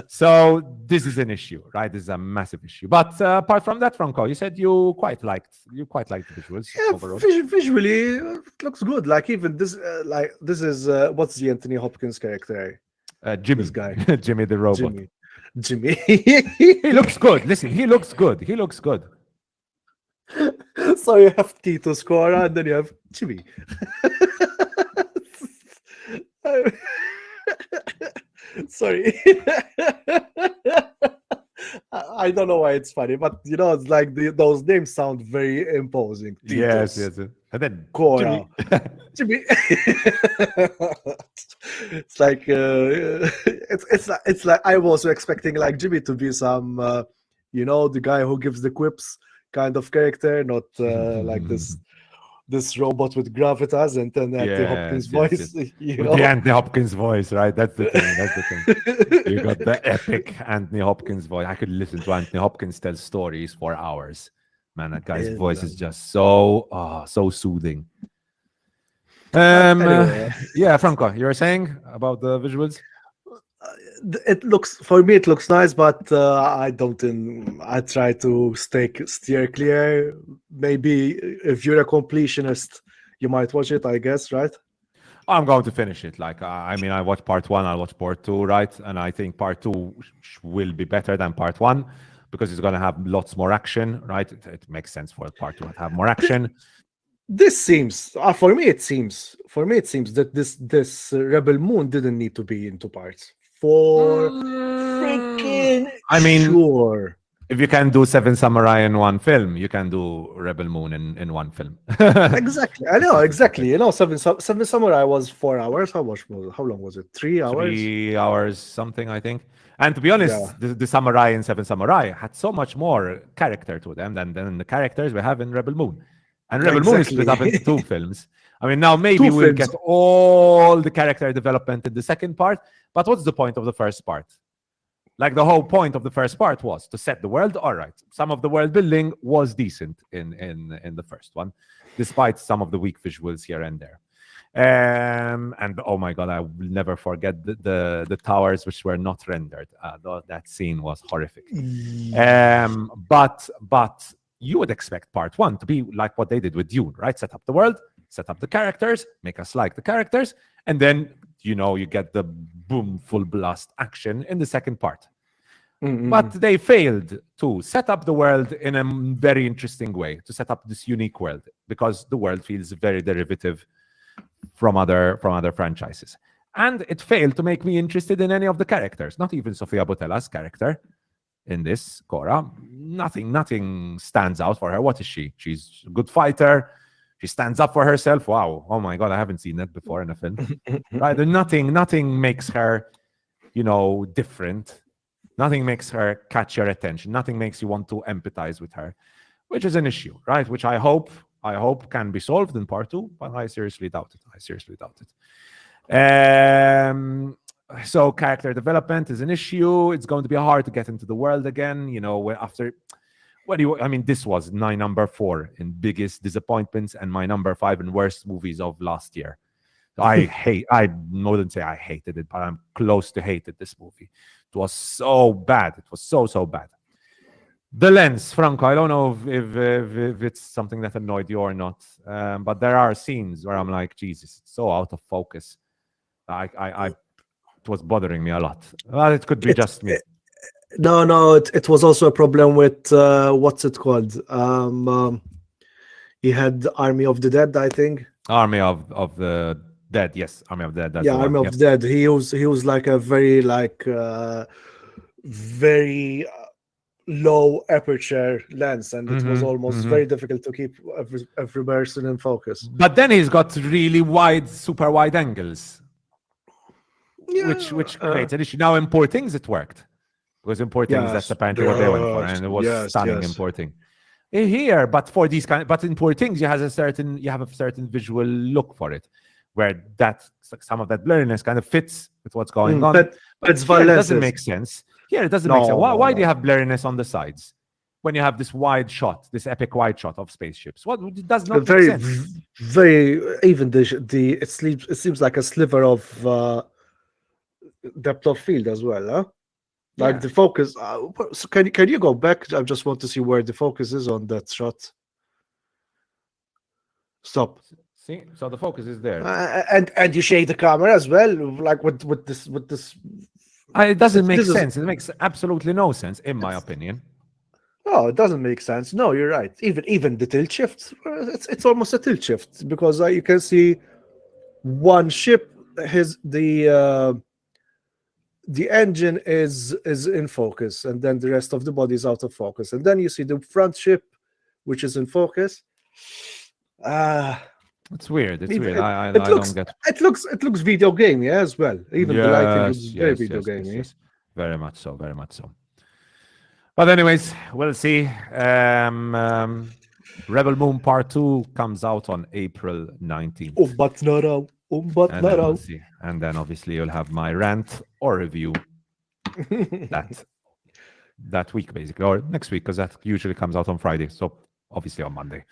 So this is an issue, right? This is a massive issue. But apart from that, Franco, you said you quite liked the visuals. Yeah, overall. Visually, it looks good. Like, even this, this is what's the Anthony Hopkins character? Jimmy. This guy, Jimmy the robot. Jimmy. He looks good. Listen, he looks good. So you have Tito Scora, and then you have Jimmy. Sorry. I don't know why it's funny, but it's like those names sound very imposing. Yes. And then Cora. Jimmy. It's like it's like I was expecting like Jimmy to be some the guy who gives the quips kind of character, not like this robot with gravitas and then Anthony Hopkins voice. The Anthony Hopkins voice, right? That's the thing. You got the epic Anthony Hopkins voice. I could listen to Anthony Hopkins tell stories for hours. Man, that guy's And, voice is just so soothing. anyway, Yeah, Franco, you were saying about the visuals? it looks for me. It looks nice, but I don't. I try to steer clear. Maybe if you're a completionist, you might watch it. I guess, right? I'm going to finish it. Like, I mean, I watched part 1, I'll watch part 2, right? And I think part 2 will be better than part 1 because it's going to have lots more action, right? It makes sense for part 2 to have more action. This seems for me. It seems that this Rebel Moon didn't need to be in 2 parts. For freaking I mean, sure. If you can do Seven Samurai in one film, you can do Rebel Moon in one film. Exactly. I know, exactly. You know, Seven Samurai was 4 hours. How long was it? 3 hours? 3 hours, something, I think. And to be honest, the samurai in Seven Samurai had so much more character to them than the characters we have in Rebel Moon. And Rebel Moon is split up into 2 films. I mean, now maybe we'll get all the character development in the second part, but what's the point of the first part? Like, the whole point of the first part was to set the world. All right, some of the world building was decent in the first one, despite some of the weak visuals here and there. And oh my god, I will never forget the towers which were not rendered. That scene was horrific. But you would expect part 1 to be like what they did with Dune, right? Set up the world, set up the characters, make us like the characters, and then you get the boom, full blast action in the second part. But they failed to set up the world in a very interesting way, to set up this unique world, because the world feels very derivative from other franchises. And it failed to make me interested in any of the characters, not even Sofia Botella's character in this, Cora. Nothing stands out for her. What is she? She's a good fighter. She stands up for herself. Wow. Oh my god, I haven't seen that before in a film. Right? Nothing makes her, different. Nothing makes her catch your attention. Nothing makes you want to empathize with her, which is an issue, right? Which I hope can be solved in part 2, but I seriously doubt it. So character development is an issue. It's going to be hard to get into the world again, this was my number 4 in biggest disappointments and my number 5 in worst movies of last year. I wouldn't say I hated it, but I'm close to hated this movie. It was so bad. It was so bad. The lens, Franco, I don't know if it's something that annoyed you or not, but there are scenes where I'm like, Jesus, it's so out of focus. It was bothering me a lot. Well, it could be just me. No, it was also a problem with what's it called? He had Army of the Dead, I think. Army of the Dead, yes, Army of the Dead. That's Army of the Dead. He was like a very very low aperture lens, and it was almost very difficult to keep every person in focus. But then he's got really super wide angles, which creates an issue. Now in Poor Things it worked. Because in Poor Things, that's apparently what they went for, and it was stunning in Poor Things. Here, but for these but in Poor Things, you have a certain visual look for it, where some of that blurriness kind of fits with what's going on. But it doesn't make sense. Here, it doesn't make sense. Why do you have blurriness on the sides when you have this wide shot, this epic wide shot of spaceships? It does not make sense. Very even it seems like a sliver of depth of field as well, huh? Like the focus. So can you go back? I just want to see where the focus is on that shot. Stop. See, so the focus is there, and you shake the camera as well, like with this. It doesn't make sense. It makes absolutely no sense, in my opinion. Oh, it doesn't make sense. No, you're right. Even the tilt shift, it's almost a tilt shift, because you can see one ship. The engine is in focus, and then the rest of the body is out of focus, and then you see the front ship, which is in focus. It's weird. It's weird. I don't get. It looks video gamey as well. Even the lighting is very video gamey. Yes. Very much so. Very much so. But anyways, we'll see. Rebel Moon Part 2 comes out on April 19th. But no. We'll see. And then obviously you'll have my rant or review that week, basically, or next week, because that usually comes out on Friday. So obviously on Monday.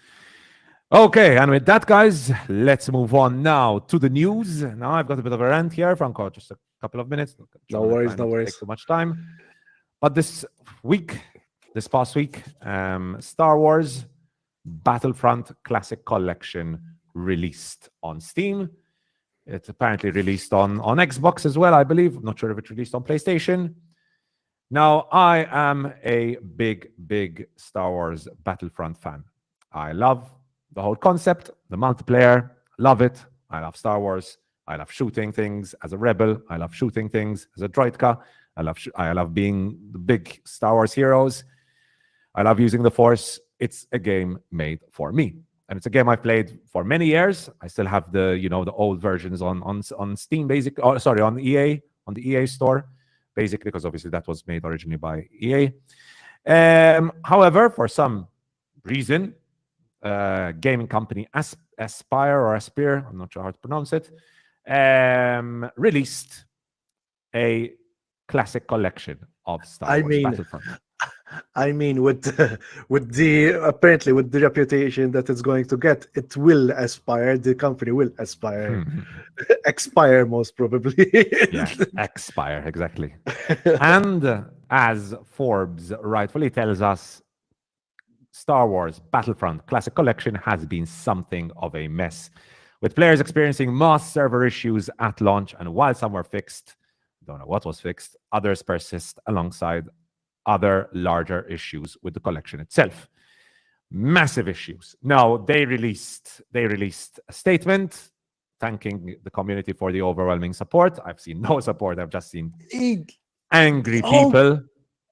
Okay, and with that, guys, let's move on now to the news. Now I've got a bit of a rant here, Franco, just a couple of minutes. No worries, no Try not to worries. take too much time. But this past week, Star Wars Battlefront Classic Collection released on Steam. It's apparently released on Xbox as well, I believe. I'm not sure if it released on PlayStation. Now, I am a big Star Wars Battlefront fan. I love the whole concept, the multiplayer, love it. I love Star Wars. I love shooting things as a rebel. I love shooting things as a droidka. I love being the big Star Wars heroes. I love using the Force. It's a game made for me. And it's a game I've played for many years. I still have the old versions on Steam, on EA, on the EA store, basically, because obviously that was made originally by EA. However, for some reason, gaming company Aspire, I'm not sure how to pronounce it, released a classic collection of Star Wars Battlefront. I mean, with the reputation that it's going to get, it will aspire. The company will aspire, expire most probably. Yeah, expire exactly. And as Forbes rightfully tells us, Star Wars Battlefront Classic Collection has been something of a mess, with players experiencing mass server issues at launch, and while some were fixed, don't know what was fixed, others persist alongside other larger issues with the collection itself. Massive issues. Now, they released a statement thanking the community for the overwhelming support. I've seen no support. I've just seen angry people.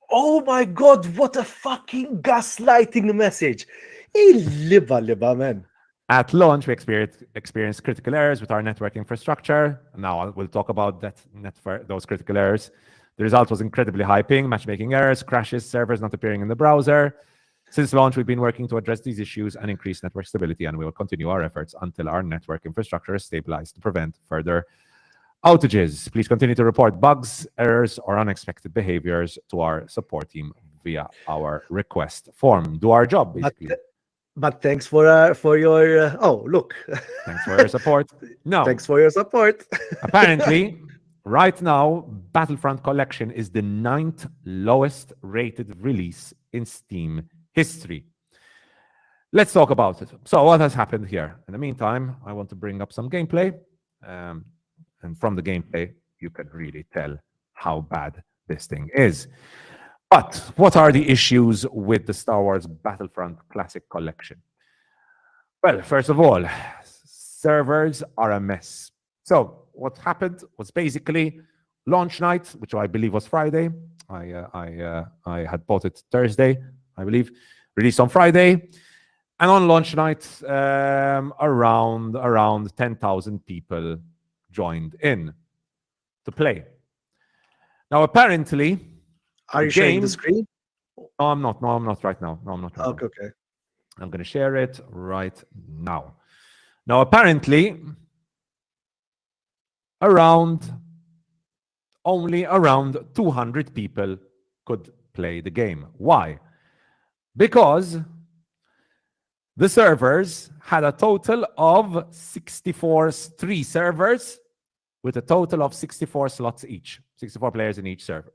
Oh my God, what a fucking gaslighting message. Liba, man. At launch, we experienced critical errors with our network infrastructure. Now, we'll talk about those critical errors. The result was incredibly high ping, matchmaking errors, crashes, servers not appearing in the browser. Since launch, we've been working to address these issues and increase network stability, and we will continue our efforts until our network infrastructure is stabilized to prevent further outages. Please continue to report bugs, errors, or unexpected behaviors to our support team via our request form. Do our job, basically. But thanks for your look. Thanks for your support. No. Thanks for your support. Apparently, right now, Battlefront Collection is the 9th lowest rated release in Steam history. Let's talk about it. So what has happened here? In the meantime, I want to bring up some gameplay. And from the gameplay, you can really tell how bad this thing is. But what are the issues with the Star Wars Battlefront Classic Collection? Well, first of all, servers are a mess. So what happened was basically launch night, which I believe was Friday. I had bought it Thursday, I believe. Released on Friday. And on launch night, around 10,000 people joined in to play. Now, apparently... Are you sharing the screen? No, I'm not. No, I'm not right now. No, I'm not right now. Okay. I'm going to share it right now. Now, apparently, only around 200 people could play the game. Why? Because the servers had a total of 3 servers with a total of 64 slots each, 64 players in each server.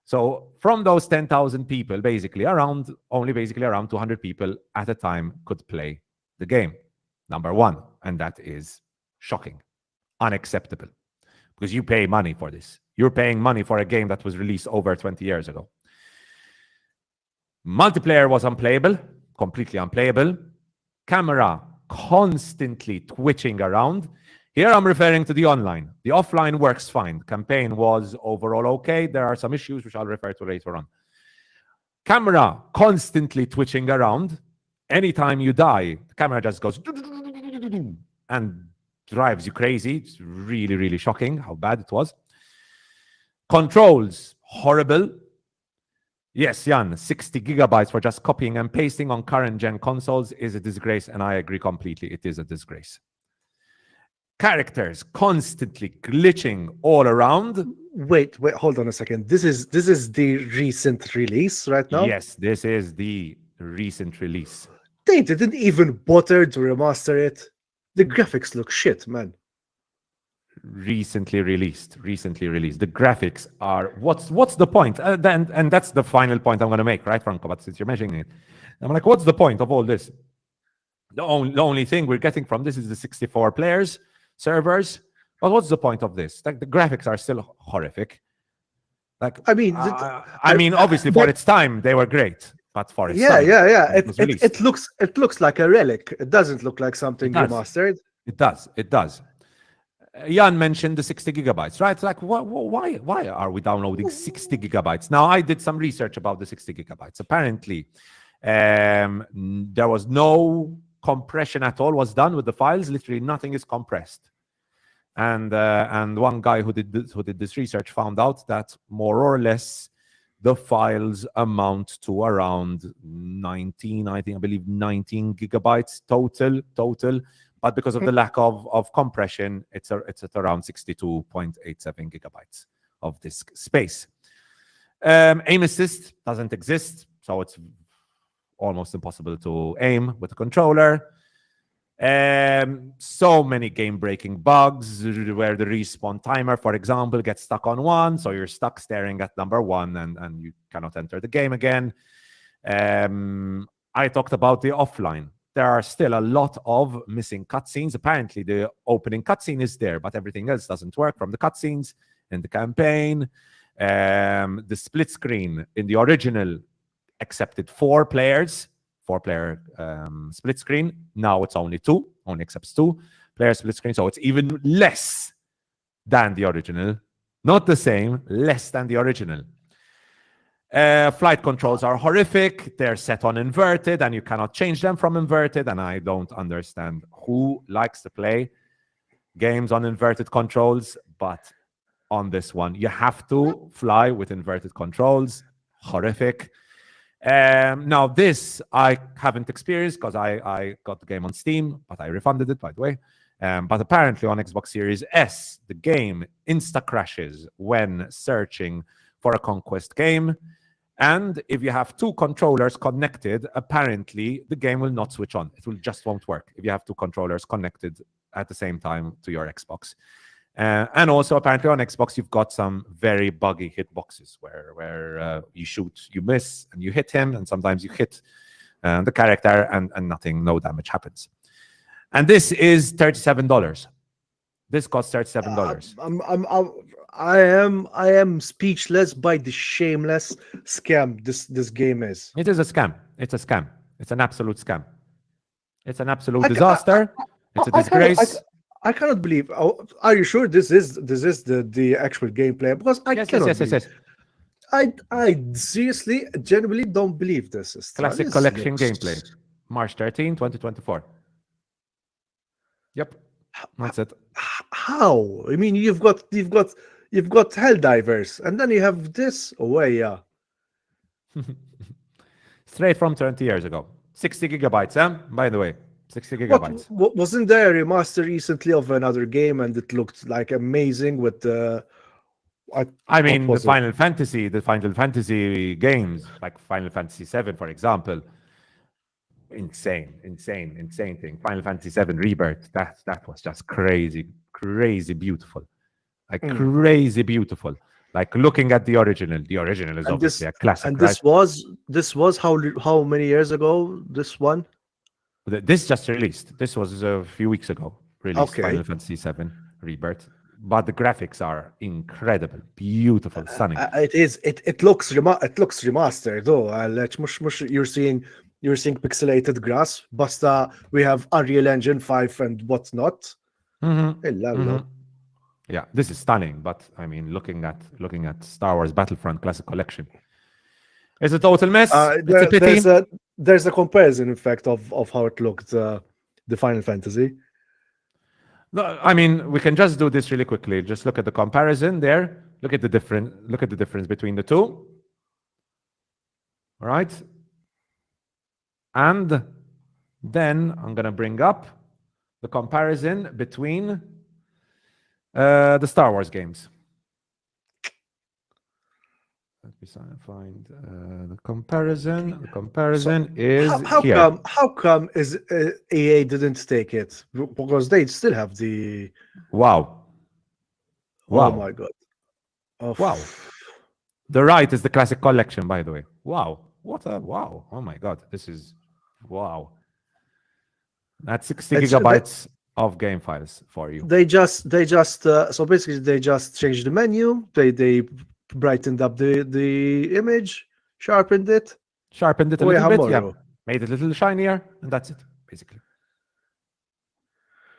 So from those 10,000 people, basically around 200 people at a time could play the game. Number one, and that is shocking, unacceptable, because you pay money for this. You're paying money for a game that was released over 20 years ago. Multiplayer was unplayable, completely unplayable. Camera constantly twitching around. Here I'm referring to the online. The offline works fine. Campaign was overall okay. There are some issues which I'll refer to later on. Camera constantly twitching around. Anytime you die, the camera just goes and drives you crazy. It's really, really shocking how bad it was. Controls, horrible. Yes, Jan, 60 gigabytes for just copying and pasting on current gen consoles is a disgrace, and I agree completely. It is a disgrace. Characters constantly glitching all around. Wait, hold on a second. This is the recent release right now? Yes, this is the recent release. They didn't even bother to remaster it. The graphics look shit, man. Recently released. The graphics are what's the point? And that's the final point I'm going to make, right, Franco? But since you're mentioning it, I'm like, what's the point of all this? The only thing we're getting from this is the 64 players servers. But what's the point of this? Like, the graphics are still horrific. Like, I mean, obviously for its time they were great, but for its time, It looks like a relic. It doesn't look like something remastered. It does. Jan mentioned the 60 gigabytes, right? It's like, why are we downloading 60 gigabytes? Now, I did some research about the 60 gigabytes. Apparently, there was no compression at all was done with the files. Literally nothing is compressed. And one guy who did this research found out that more or less the files amount to around 19 gigabytes total. But because of the lack of compression, it's at around 62.87 gigabytes of disk space. Aim assist doesn't exist, so it's almost impossible to aim with a controller. So many game-breaking bugs where the respawn timer, for example, gets stuck on 1, so you're stuck staring at number 1 and you cannot enter the game again. I talked about the offline. There are still a lot of missing cutscenes. Apparently, the opening cutscene is there, but everything else doesn't work from the cutscenes in the campaign. The split screen in the original accepted 4player split screen. Now it's only accepts 2-player split screen. So it's even less than the original. Not the same, less than the original. Flight controls are horrific. They're set on inverted and you cannot change them from inverted. And I don't understand who likes to play games on inverted controls, but on this one, you have to fly with inverted controls. Horrific. Now this I haven't experienced because I got the game on Steam, but I refunded it, by the way. But apparently on Xbox Series S, the game insta crashes when searching for a conquest game. And if you have 2 controllers connected, apparently the game will not switch on. It just won't work if you have 2 controllers connected at the same time to your Xbox. And also, apparently, on Xbox, you've got some very buggy hitboxes where you shoot, you miss, and you hit him, and sometimes you hit the character, and no damage happens. And this is $37. This costs $37. I am speechless by the shameless scam this game is. It is a scam. It's a scam. It's an absolute scam. It's an absolute disaster. It's a disgrace. I cannot believe. Are you sure this is the actual gameplay? Because I cannot. Yes. I seriously, genuinely don't believe this is classic collection gameplay. March 13, 2024. Yep, that's it. How? I mean, you've got Helldivers, and then you have this. Oh, yeah. Straight from 20 years ago. 60 gigabytes, by the way. 60 gigabytes. Wasn't there a remaster recently of another game, and it looked like amazing with the... the Final Fantasy games, like Final Fantasy VII, for example. Insane thing. Final Fantasy VII Rebirth. That was just crazy beautiful. Like crazy beautiful. Like looking at the original. The original is obviously a classic. And this was how many years ago? This one. This just released. This was a few weeks ago. Released Final Fantasy VII Rebirth. But the graphics are incredible, beautiful, stunning. It is. It looks remastered though. You're seeing pixelated grass. Basta we have Unreal Engine 5 and whatnot. Yeah, this is stunning. But I mean, looking at Star Wars Battlefront Classic Collection, it's a total mess. It's a pity. There's a comparison, in fact, of how it looked, the Final Fantasy. No, I mean, we can just do this really quickly. Just look at the comparison there. Look at the difference between the two. All right. And then I'm going to bring up the comparison between the Star Wars games. Let me find the comparison. The comparison is how here. come is EA didn't take it? Because they still have the Wow. oh Wow. my god. Oh, Wow. The right is the classic collection, by the way. Wow. What a wow. Oh my god. This is wow. That's 60 It's gigabytes of game files for you. they just so basically they just changed the menu. They brightened up the image, sharpened it. Sharpened it a Oh, little yeah, bit, more, yeah. bro. Made it a little shinier, and that's it, basically.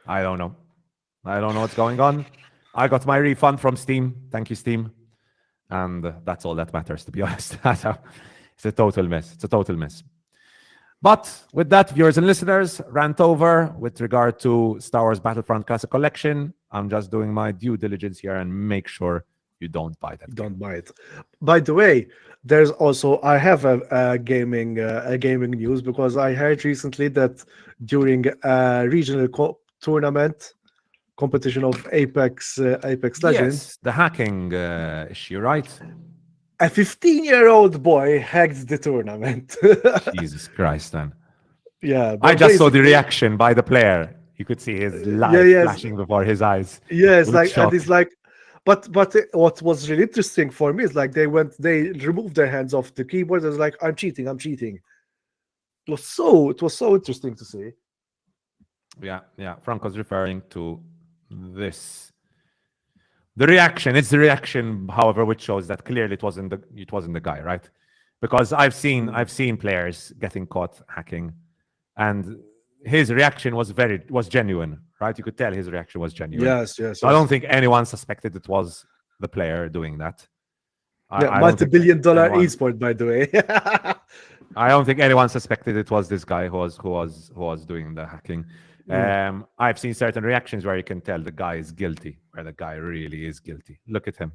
I don't know. I don't know what's going on. I got my refund from Steam. Thank you, Steam. And that's all that matters, to be honest. It's a total mess. It's a total mess. But with that, viewers and listeners, rant over with regard to Star Wars Battlefront Classic Collection. I'm just doing my due diligence here and make sure you don't buy that. Don't buy it. By the way, there's also I have a gaming news because I heard recently that during a regional tournament competition of Apex Legends, Yes, the hacking issue, right? a 15-year-old boy hacked the tournament. Jesus Christ, man. Yeah, I just saw the basically- reaction by the player. You could see his light yes. flashing before his eyes. Yeah, it's with like, shock. and it's like, but what was really interesting for me is like they removed their hands off the keyboard. It was like, I'm cheating. It was so interesting to see. Yeah. Franco's referring to this. The reaction, it's the reaction, however, which shows that clearly it wasn't the guy, right? Because I've seen players getting caught hacking, and his reaction was genuine, right? You could tell his reaction was genuine. Yes. So I don't think anyone suspected it was the player doing that. I don't think multi-billion-dollar anyone- esport, by the way. I don't think anyone suspected it was this guy who was doing the hacking. I've seen certain reactions where you can tell the guy is guilty, where the guy really is guilty. Look at him.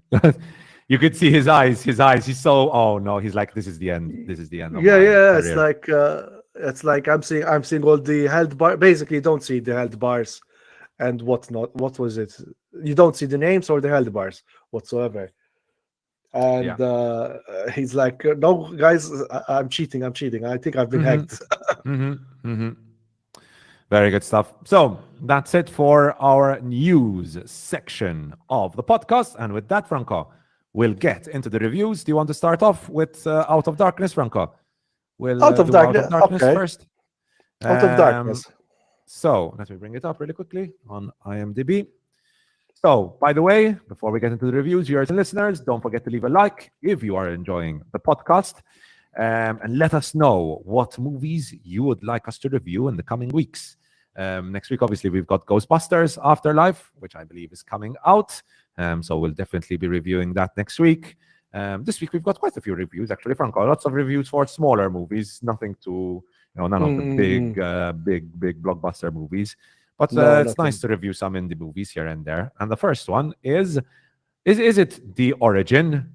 You could see his eyes. He's so, oh no, he's like, this is the end. This is the end of my career. It's like I'm seeing all the held bar. Basically, you don't see the held bars and whatnot. What was it? You don't see the names or the held bars whatsoever. And he's like, no, guys, I'm cheating. I think I've been hacked. Very good stuff. So that's it for our news section of the podcast. And with that, Franco, we'll get into the reviews. Do you want to start off with Out of Darkness, Franco? We'll Out of do Darkness, okay. first. Out of Darkness. So let me bring it up really quickly on IMDb. So, by the way, before we get into the reviews, viewers and listeners, don't forget to leave a like if you are enjoying the podcast. And let us know what movies you would like us to review in the coming weeks. Next week, obviously, we've got Ghostbusters Afterlife, which I believe is coming out. So we'll definitely be reviewing that next week. This week, we've got quite a few reviews, actually, Franco. Lots of reviews for smaller movies, nothing to, none of the big blockbuster movies. But it's nice to review some indie movies here and there. And the first one is it The Origin?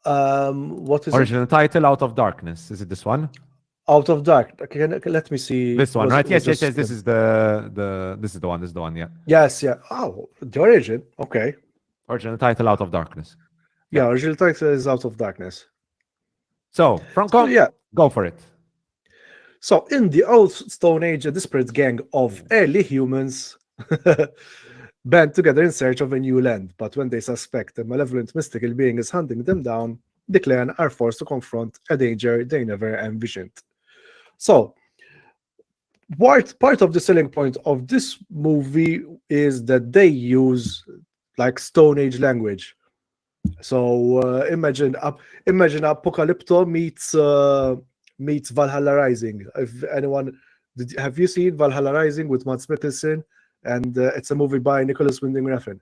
What is Original title, Out of Darkness. Is it this one? Out of Dark. Okay, let me see. This one, right? Yes. This is the one. Yeah. Yes. Yeah. Oh, The Origin. Okay. Original title, Out of Darkness. Yeah. Original title is Out of Darkness. So, Franco, go for it. So, in the old Stone Age, a disparate gang of early humans band together in search of a new land. But when they suspect a malevolent mystical being is hunting them down, the clan are forced to confront a danger they never envisioned. So, part of the selling point of this movie is that they use like Stone Age language. So imagine Apocalypto meets Valhalla Rising. If anyone, have you seen Valhalla Rising with Mads Mikkelsen? And it's a movie by Nicholas Winding Refn.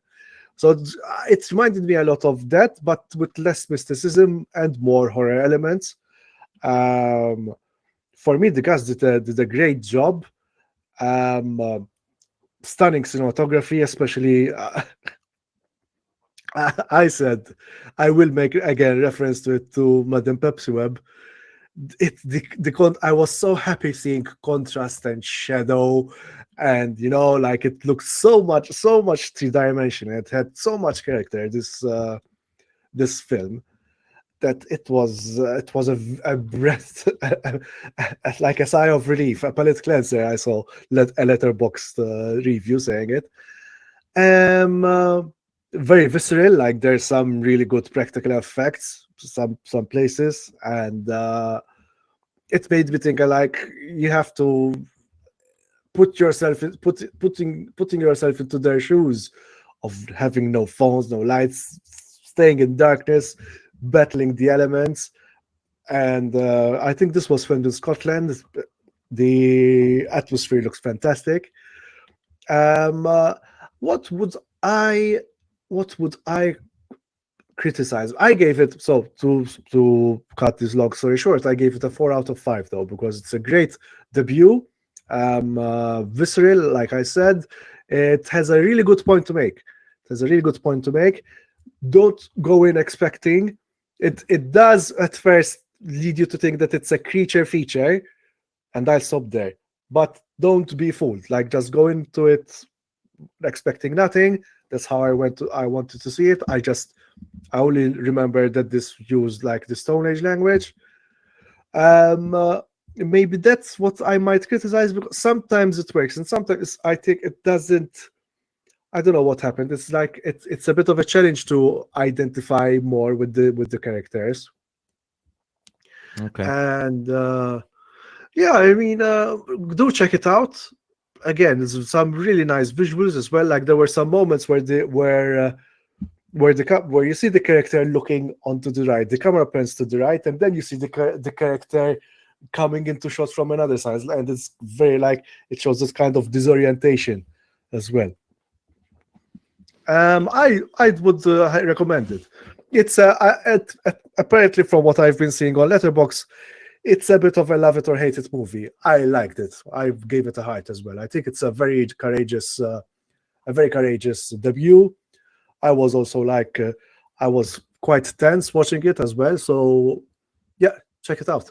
So it reminded me a lot of that, but with less mysticism and more horror elements. For me, the cast did a great job. Stunning cinematography, especially. I said I will make again reference to Madame Pepsi Web. I was so happy seeing contrast and shadow, and like it looked so much three-dimensional. It had so much character. This film, that it was a breath, like a sigh of relief, a palate cleanser. I saw a letterboxd review saying it. Very visceral. Like there's some really good practical effects, some places, and it made me think like you have to putting yourself into their shoes of having no phones, no lights, staying in darkness, battling the elements. And I think this was filmed in Scotland. The atmosphere looks fantastic. Um, uh, what would I what would I criticize? I gave it, so to cut this long story short, I gave it a 4 out of 5 though, because it's a great debut. Visceral, like I said, it has a really good point to make. It has a really good point to make. Don't go in expecting it. It does at first lead you to think that it's a creature feature, and I'll stop there. But don't be fooled. Like just go into it expecting nothing. That's how I wanted to see it. I only remember that this used like the Stone Age language. Maybe that's what I might criticize, because sometimes it works and sometimes I think it doesn't. I don't know what happened. It's like it's a bit of a challenge to identify more with the characters. Okay. And yeah, I mean, do check it out. Again, there's some really nice visuals as well. Like there were some moments where where you see the character looking onto the right, the camera pans to the right, and then you see the character coming into shots from another side, and it's very like it shows this kind of disorientation as well. I would recommend it. It's apparently from what I've been seeing on Letterboxd, it's a bit of a love it or hate it movie. I liked it. I gave it a height as well. I think it's a very courageous debut. I was also like I was quite tense watching it as well. So yeah, check it out.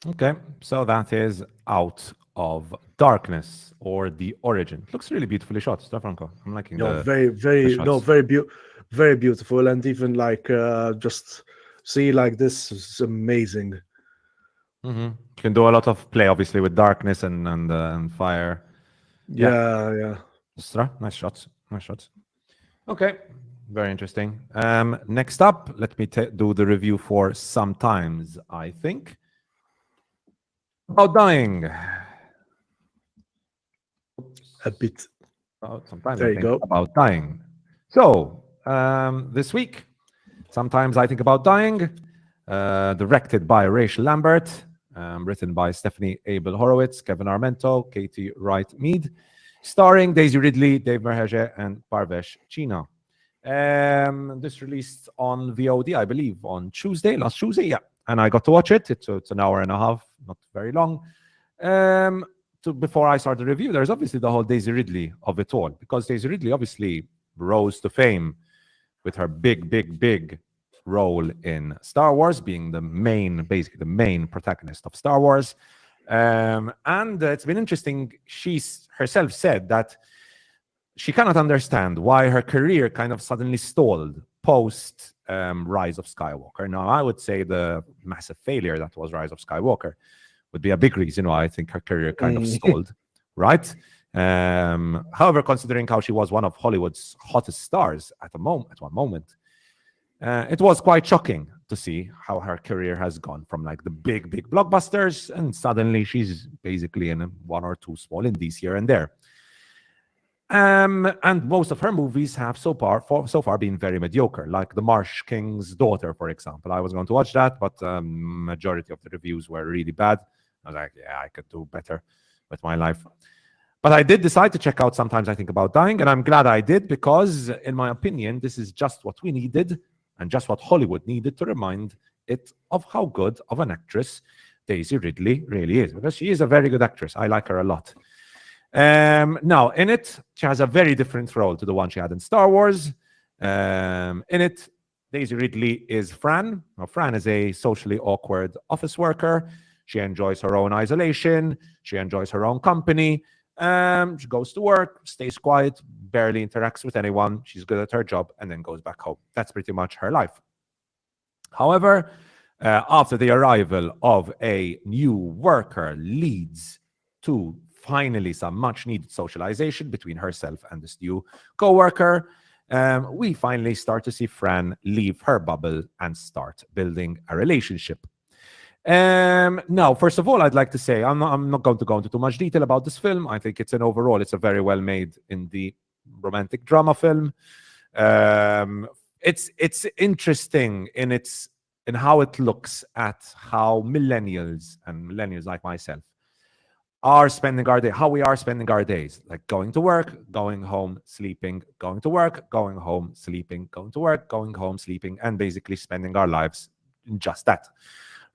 Okay, so that is Out of Darkness, or The Origin. Looks really beautifully shot, Stefranco. I'm liking No, the very shots. no, very beautiful, and even like just see like this is amazing. You can do a lot of play, obviously, with darkness and fire. Yeah. Nice shots. Nice shots. Okay, very interesting. Next up, let me do the review for Sometimes, I think. About dying. A bit. Sometimes There I you think go. about dying. So, this week, Sometimes I Think About Dying, directed by Rachel Lambert, written by Stephanie Abel Horowitz, Kevin Armento, Katie Wright Mead, starring Daisy Ridley, Dave Merheje, and Parvesh China. This released on VOD, I believe, on last Tuesday, yeah. And I got to watch it. It's an hour and a half, not very long. Before I start the review, there's obviously the whole Daisy Ridley of it all, because Daisy Ridley obviously rose to fame with her big role in Star Wars, being basically the main protagonist of Star Wars. And it's been interesting. She herself said that she cannot understand why her career kind of suddenly stalled post Rise of Skywalker. Now, I would say the massive failure that was Rise of Skywalker would be a big reason why I think her career kind of stalled, right? However, considering how she was one of Hollywood's hottest stars at one moment, it was quite shocking to see how her career has gone from like the big blockbusters, and suddenly she's basically in one or two small indies here and there. And most of her movies have so far been very mediocre, like The Marsh King's Daughter, for example. I was going to watch that, but majority of the reviews were really bad. I was like, yeah, I could do better with my life. But I did decide to check out Sometimes I Think About Dying, and I'm glad I did, because in my opinion, this is just what we needed and just what Hollywood needed to remind it of how good of an actress Daisy Ridley really is, because she is a very good actress. I like her a lot. Now, in it, she has a very different role to the one she had in Star Wars. In it, Daisy Ridley is Fran. Now, Fran is a socially awkward office worker. She enjoys her own isolation. She enjoys her own company. She goes to work, stays quiet, barely interacts with anyone. She's good at her job, and then goes back home. That's pretty much her life. However, after the arrival of a new worker leads to finally some much needed socialization between herself and this new co-worker, we finally start to see Fran leave her bubble and start building a relationship. Now, first of all, I'd like to say I'm not going to go into too much detail about this film. I think it's a very well made indie romantic drama film. It's interesting in how it looks at how millennials like myself are spending our day, how we are spending our days, like going to work, going home, sleeping, going to work, going home, sleeping, going to work, going home, sleeping, and basically spending our lives in just that.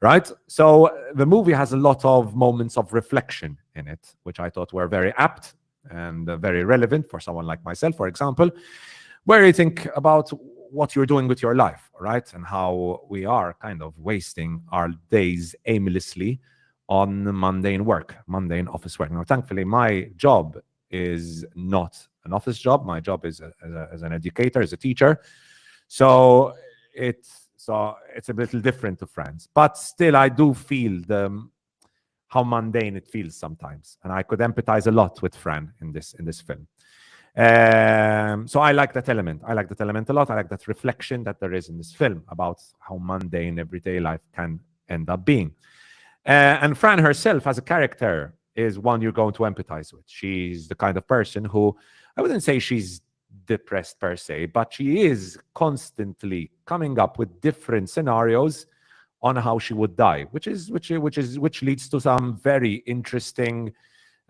Right? So the movie has a lot of moments of reflection in it, which I thought were very apt and very relevant for someone like myself, for example, where you think about what you're doing with your life, right? And how we are kind of wasting our days aimlessly on mundane work, mundane office work. Now, thankfully, my job is not an office job. My job is as an educator, as a teacher. So it's a little different to France. But still, I do feel how mundane it feels sometimes. And I could empathize a lot with Fran in this film. So I like that element. I like that element a lot. I like that reflection that there is in this film about how mundane everyday life can end up being. And Fran herself as a character is one you're going to empathize with. She's the kind of person who, I wouldn't say she's depressed per se, but she is constantly coming up with different scenarios on how she would die, which leads to some very interesting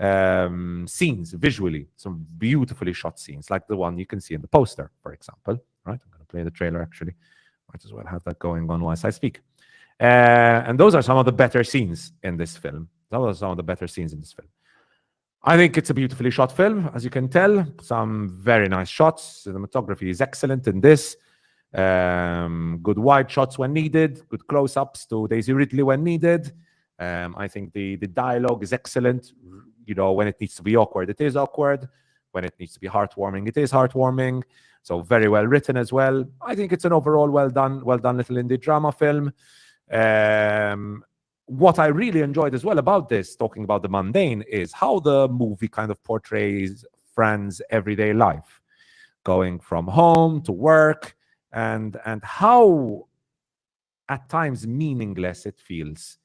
scenes visually, some beautifully shot scenes, like the one you can see in the poster, for example. Right, I'm going to play the trailer actually. Might as well have that going on whilst I speak. And those are some of the better scenes in this film. Those are some of the better scenes in this film. I think it's a beautifully shot film, as you can tell. Some very nice shots. Cinematography is excellent in this. Good wide shots when needed. Good close-ups to Daisy Ridley when needed. I think the dialogue is excellent. You know, when it needs to be awkward, it is awkward. When it needs to be heartwarming, it is heartwarming. So very well written as well. I think it's an overall well done little indie drama film. What I really enjoyed as well about this, talking about the mundane, is how the movie kind of portrays Fran's everyday life, going from home to work, and how at times meaningless it feels.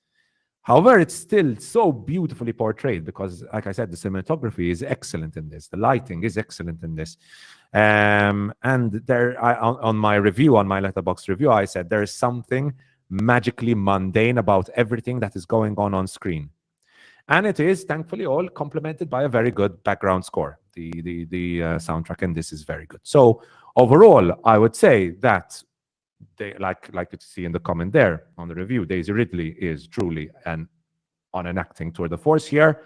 However, it's still so beautifully portrayed because, like I said, the cinematography is excellent in this. The lighting is excellent in this. And on my review, on my Letterboxd review, I said there is something magically mundane about everything that is going on screen. And it is, thankfully, all complemented by a very good background score. The soundtrack in this is very good. So overall, I would say that they like you see in the comment there on the review, Daisy Ridley is truly on an acting tour de force here.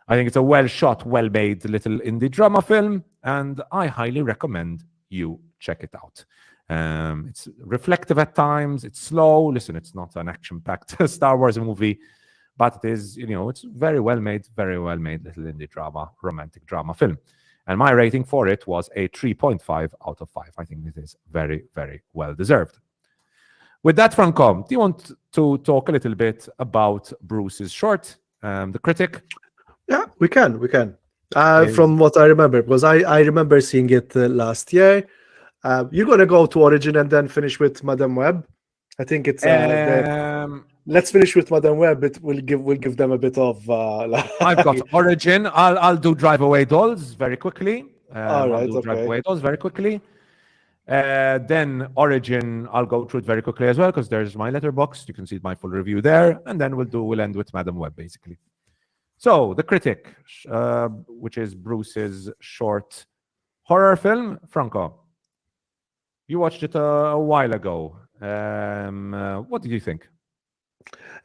I think it's a well shot, well made little indie drama film, and I highly recommend you check it out. It's reflective at times. It's slow. Listen, it's not an action-packed Star Wars movie, but it is, it's very well made little indie drama, romantic drama film. And my rating for it was a 3.5 out of 5. I think it is very, very well deserved. With that, Franco, do you want to talk a little bit about Bruce's short, The Critic? Yeah, we can. From what I remember, because I remember seeing it last year. You're going to go to Origin and then finish with Madame Web. I think it's... let's finish with Madame Web. We'll give them a bit of... I've got Origin. I'll do Drive Away Dolls very quickly. All right, Drive Away Dolls very quickly. Then Origin, I'll go through it very quickly as well, because there's my Letterboxd. You can see my full review there. And then we'll end with Madame Web, basically. So, The Critic, which is Bruce's short horror film. Franco, you watched it a while ago. What did you think?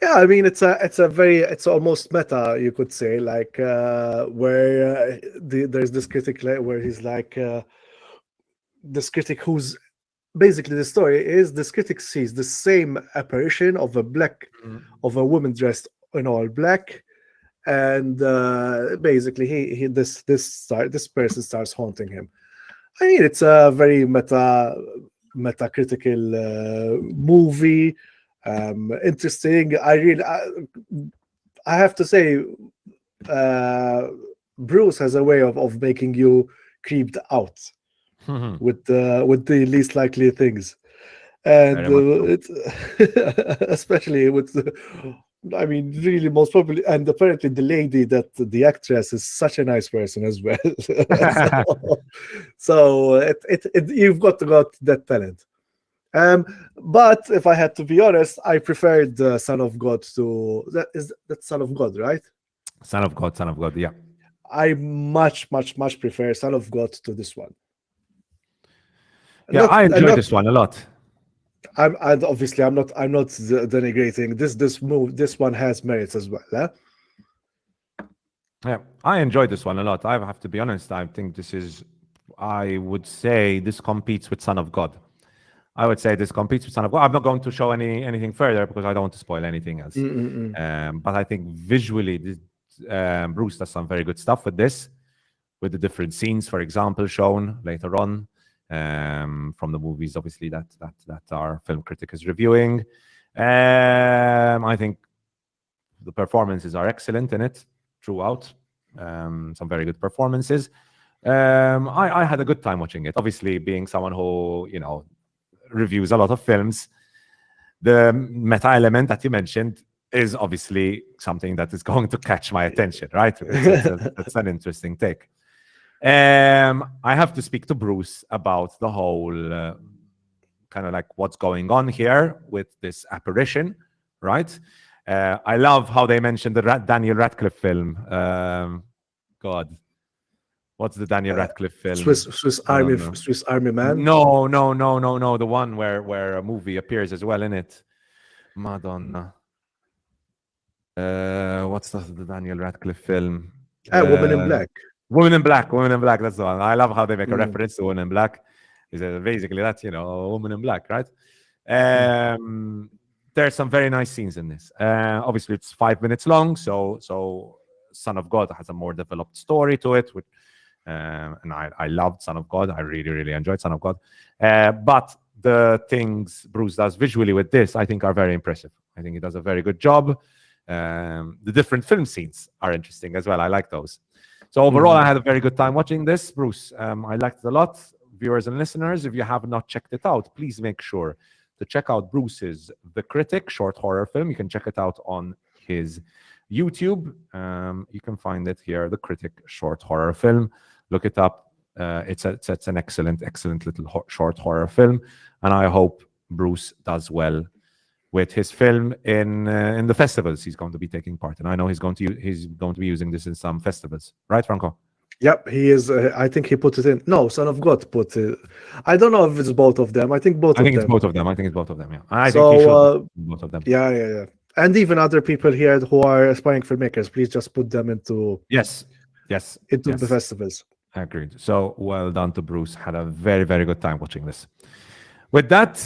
Yeah, I mean, it's almost meta, you could say, like where there's this critic where he's like this critic who's basically the story is this critic sees the same apparition of of a woman dressed in all black, and basically this person starts haunting him. I mean, it's a very meta metacritical movie. Interesting. I have to say, Bruce has a way of making you creeped out with the least likely things, and especially with I mean, really, most probably, and apparently the lady that the actress is such a nice person as well. so you've got that talent. But if I had to be honest, I preferred the Son of God to that Son of God, right? Son of God, yeah. I much prefer Son of God to this one. Yeah, I enjoyed this one a lot. I'm obviously I'm not denigrating this one has merits as well. Yeah, I enjoyed this one a lot. I have to be honest. I think I would say this competes with Son of God. But I'm not going to show anything further because I don't want to spoil anything else. But I think visually, Bruce does some very good stuff with this, with the different scenes, for example, shown later on. From the movies, obviously, that our film critic is reviewing. I think the performances are excellent in it throughout. Some very good performances. I had a good time watching it. Obviously, being someone who, reviews a lot of films, the meta element that you mentioned is obviously something that is going to catch my attention, right? It's an interesting take. I have to speak to Bruce about the whole kind of like what's going on here with this apparition, right? I love how they mentioned the Daniel Radcliffe film. God, what's the Daniel Radcliffe film? Swiss Army Man. No. The one where a movie appears as well in it. Madonna. What's the Daniel Radcliffe film? Woman in Black. Woman in Black, that's the one. I love how they make a reference to Woman in Black. Is basically that's Woman in Black, right? There's some very nice scenes in this. Obviously, it's 5 minutes long, so Son of God has a more developed story to it. And I loved Son of God. I really enjoyed Son of God. But the things Bruce does visually with this, I think, are very impressive. I think he does a very good job. The different film scenes are interesting as well. I like those. So overall, I had a very good time watching this, Bruce. I liked it a lot. Viewers and listeners, if you have not checked it out, please make sure to check out Bruce's The Critic short horror film. You can check it out on his YouTube. You can find it here, The Critic short horror film. Look it up. It's an excellent little short horror film, and I hope Bruce does well with his film in the festivals he's going to be taking part in. I know he's going to be using this in some festivals, right, Franco? Yep, he is. I think he put it in. No, Son of God put it. I don't know if it's both of them. I think both of them. I think it's both of them. Yeah. I think he should both of them. Yeah. And even other people here who are aspiring filmmakers, please just put them into the festivals. Agreed. So well done to Bruce. Had a very good time watching this. With that,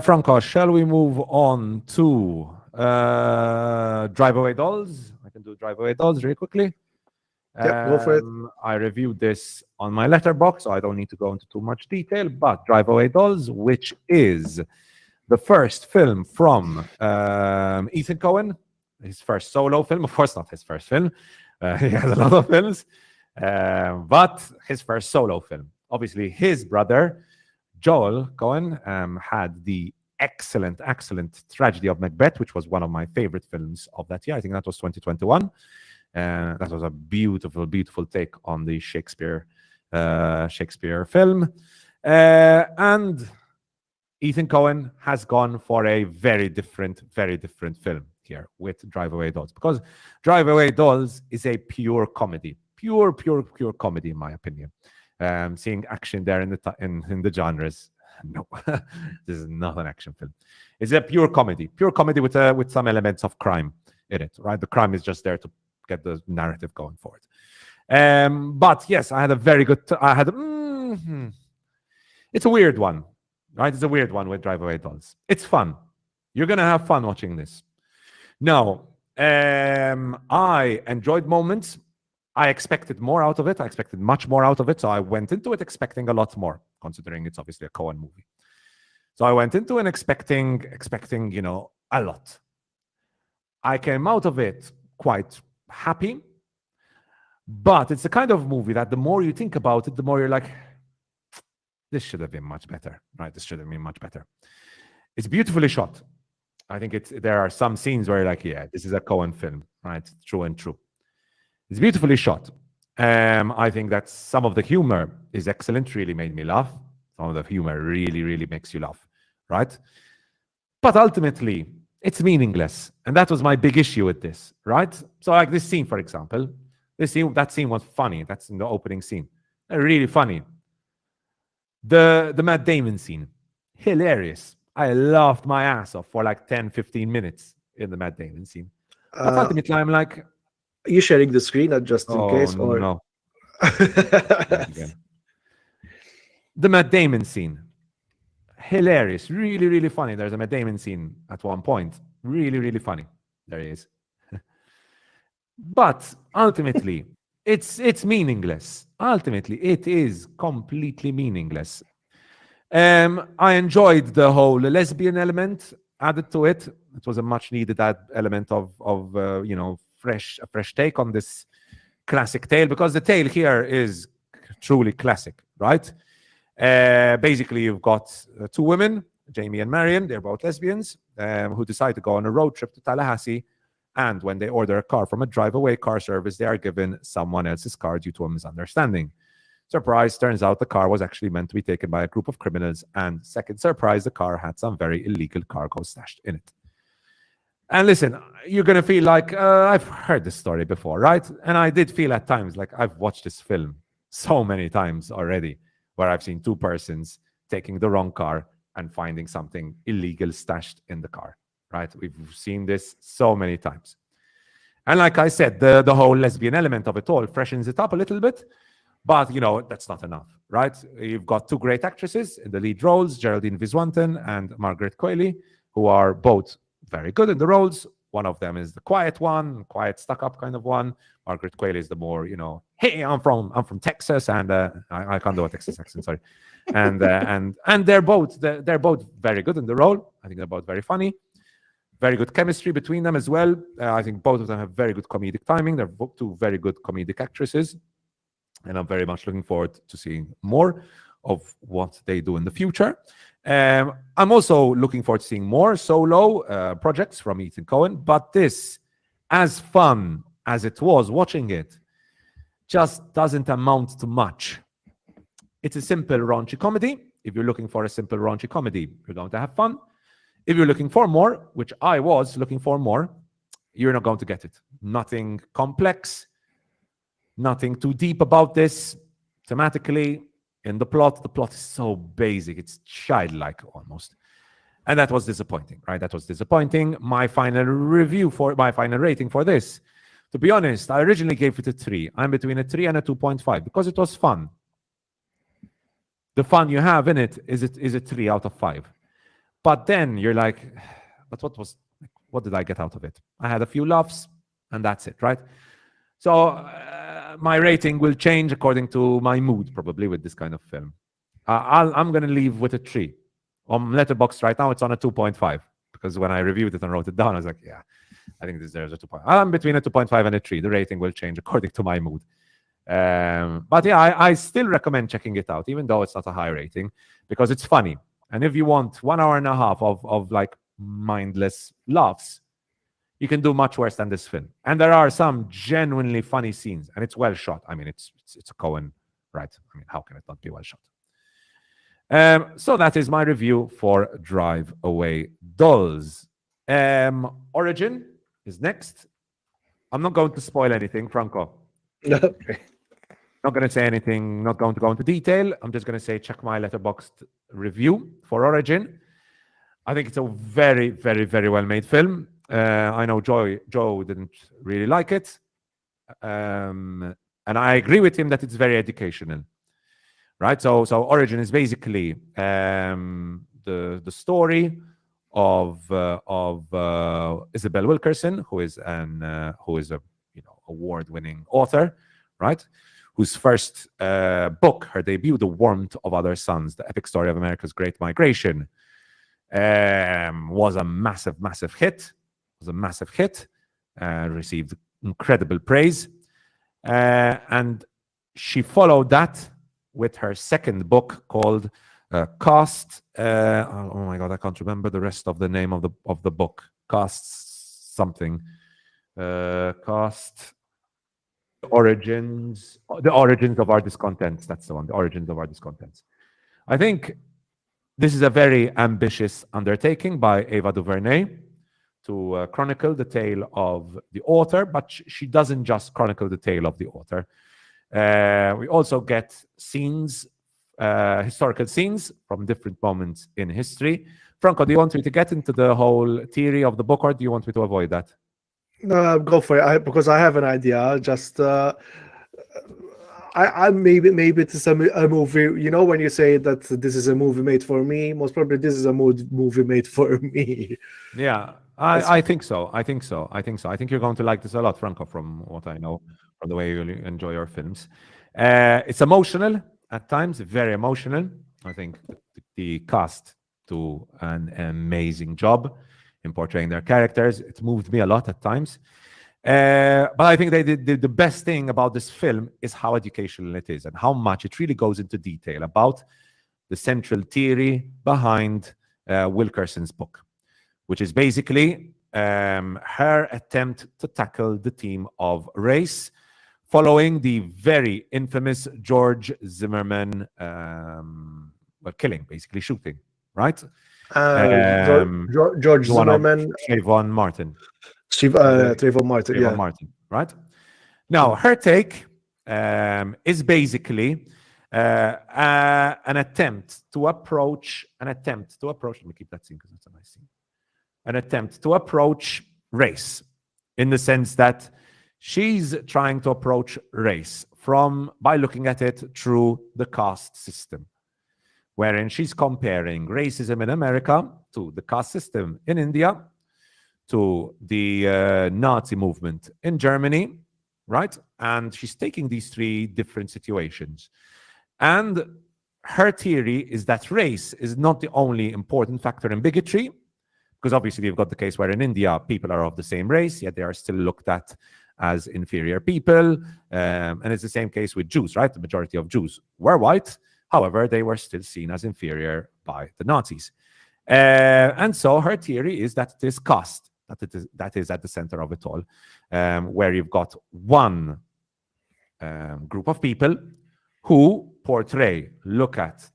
Franco, shall we move on to Drive Away Dolls? I can do Drive Away Dolls really quickly. Yeah, go for it. I reviewed this on my letterbox, so I don't need to go into too much detail, but Drive Away Dolls, which is the first film from Ethan Coen, his first solo film. Of course, not his first film. He has a lot of films, but his first solo film. Obviously, his brother, Joel Coen, had the excellent Tragedy of Macbeth, which was one of my favorite films of that year. I think that was 2021. That was a beautiful take on the Shakespeare film. And Ethan Coen has gone for a very different film here with Drive Away Dolls, because Drive Away Dolls is a pure comedy, pure comedy in my opinion. Seeing action there in the genres, no, this is not an action film. It's a pure comedy with some elements of crime in it. Right, the crime is just there to get the narrative going forward. But yes, I had a very good. It's a weird one, right? It's a weird one with Drive Away Dolls. It's fun. You're gonna have fun watching this. No, I enjoyed moments. I expected more out of it. I expected much more out of it. So I went into it expecting a lot more, considering it's obviously a Coen movie. So I went into it expecting, a lot. I came out of it quite happy, but it's the kind of movie that the more you think about it, the more you're like, this should have been much better, right? This should have been much better. It's beautifully shot. I think there are some scenes where you're like, yeah, this is a Coen film, right? True and true. It's beautifully shot. I think that some of the humor is excellent, really made me laugh. Some of the humor really, really makes you laugh, right? But ultimately, it's meaningless. And that was my big issue with this, right? So like this scene, for example, that scene was funny. That's in the opening scene. Really funny. The Matt Damon scene, hilarious. I laughed my ass off for like 10, 15 minutes in the Matt Damon scene. But ultimately, I'm like, are you sharing the screen, not just in case? Or no. The Matt Damon scene, hilarious, really, really funny. There's a Matt Damon scene at one point, really, really funny. There he is. But ultimately, it's meaningless. Ultimately, it is completely meaningless. I enjoyed the whole lesbian element added to it. It was a much needed element of a fresh take on this classic tale, because the tale here is truly classic, right? Basically, you've got two women, Jamie and Marion. They're both lesbians who decide to go on a road trip to Tallahassee. And when they order a car from a drive-away car service, they are given someone else's car due to a misunderstanding. Surprise, turns out the car was actually meant to be taken by a group of criminals. And second surprise, the car had some very illegal cargo stashed in it. And listen, you're going to feel like, I've heard this story before, right? And I did feel at times like I've watched this film so many times already, where I've seen two persons taking the wrong car and finding something illegal stashed in the car, right? We've seen this so many times. And like I said, the whole lesbian element of it all freshens it up a little bit. But, that's not enough, right? You've got two great actresses in the lead roles, Geraldine Viswanten and Margaret Qualley, who are both very good in the roles. One of them is the quiet one, quiet, stuck-up kind of one. Margaret Qualley is the more, hey, I'm from Texas, and I can't do a Texas accent, sorry. And they're both very good in the role. I think they're both very funny. Very good chemistry between them as well. I think both of them have very good comedic timing. They're both two very good comedic actresses. And I'm very much looking forward to seeing more of what they do in the future. I'm also looking forward to seeing more solo projects from Ethan Coen. But this, as fun as it was watching it, just doesn't amount to much. It's a simple raunchy comedy. If you're looking for a simple raunchy comedy, you're going to have fun. If you're looking for more, which I was looking for more, you're not going to get it. Nothing complex. Nothing too deep about this. Thematically, in the plot is so basic. It's childlike almost. And that was disappointing, right? That was disappointing. My final rating for this, to be honest, I originally gave it a 3. I'm between a 3 and a 2.5 because it was fun. The fun you have in it is a 3 out of 5. But then you're like, but what did I get out of it? I had a few laughs and that's it, right? So my rating will change according to my mood, probably, with this kind of film. I'm going to leave with a 3. On Letterboxd right now, it's on a 2.5. Because when I reviewed it and wrote it down, I was like, yeah, I think this deserves a 2.5. I'm between a 2.5 and a 3. The rating will change according to my mood. But yeah, I still recommend checking it out, even though it's not a high rating, because it's funny. And if you want 1 hour and a half of like mindless laughs, you can do much worse than this film. And there are some genuinely funny scenes, and it's well shot. I mean, it's a Coen, right? I mean, how can it not be well shot? So that is my review for Drive Away Dolls. Origin is next. I'm not going to spoil anything, Franco. Okay. Not going to say anything, not going to go into detail. I'm just going to say check my Letterboxd review for Origin. I think it's a very, very, very well-made film. I know Joe didn't really like it. And I agree with him that it's very educational. Right? So Origin is basically the story of Isabel Wilkerson, who is a award-winning author, right? Whose first book, her debut, The Warmth of Other Suns, the epic story of America's Great Migration, Was a massive hit. Was a massive hit. Received incredible praise. And she followed that with her second book called Caste. Oh my God, I can't remember the rest of the name of the book. Caste something. Caste. The origins of our discontents. That's the one. The origins of our discontents. I think this is a very ambitious undertaking by Ava DuVernay to chronicle the tale of the author, but she doesn't just chronicle the tale of the author. We also get scenes, historical scenes from different moments in history. Franco, do you want me to get into the whole theory of the book, or do you want me to avoid that? No, go for it. Because I have an idea. Just I maybe it is a movie. You know, when you say that this is a movie made for me, most probably this is a movie made for me. Yeah, I think so. I think you're going to like this a lot, Franco, from what I know, from the way you enjoy your films. It's emotional at times, very emotional. I think the cast do an amazing job in portraying their characters. It moved me a lot at times. But I think they did the best thing about this film is how educational it is and how much it really goes into detail about the central theory behind Wilkerson's book, which is basically her attempt to tackle the theme of race following the very infamous George Zimmerman killing, basically shooting, right? George Zimmerman, Trayvon Martin. Trayvon Martin, Trayvon Martin, right? Now, her take is basically an attempt to approach. Let me keep that scene because it's a nice scene. An attempt to approach race, in the sense that she's trying to approach race by looking at it through the caste system, wherein she's comparing racism in America to the caste system in India, to the Nazi movement in Germany, right? And she's taking these three different situations. And her theory is that race is not the only important factor in bigotry, because obviously you've got the case where in India people are of the same race, yet they are still looked at as inferior people. And it's the same case with Jews, right? The majority of Jews were white. However, they were still seen as inferior by the Nazis. And so her theory is that it is caste that is at the center of it all, where you've got one group of people who portray, look at,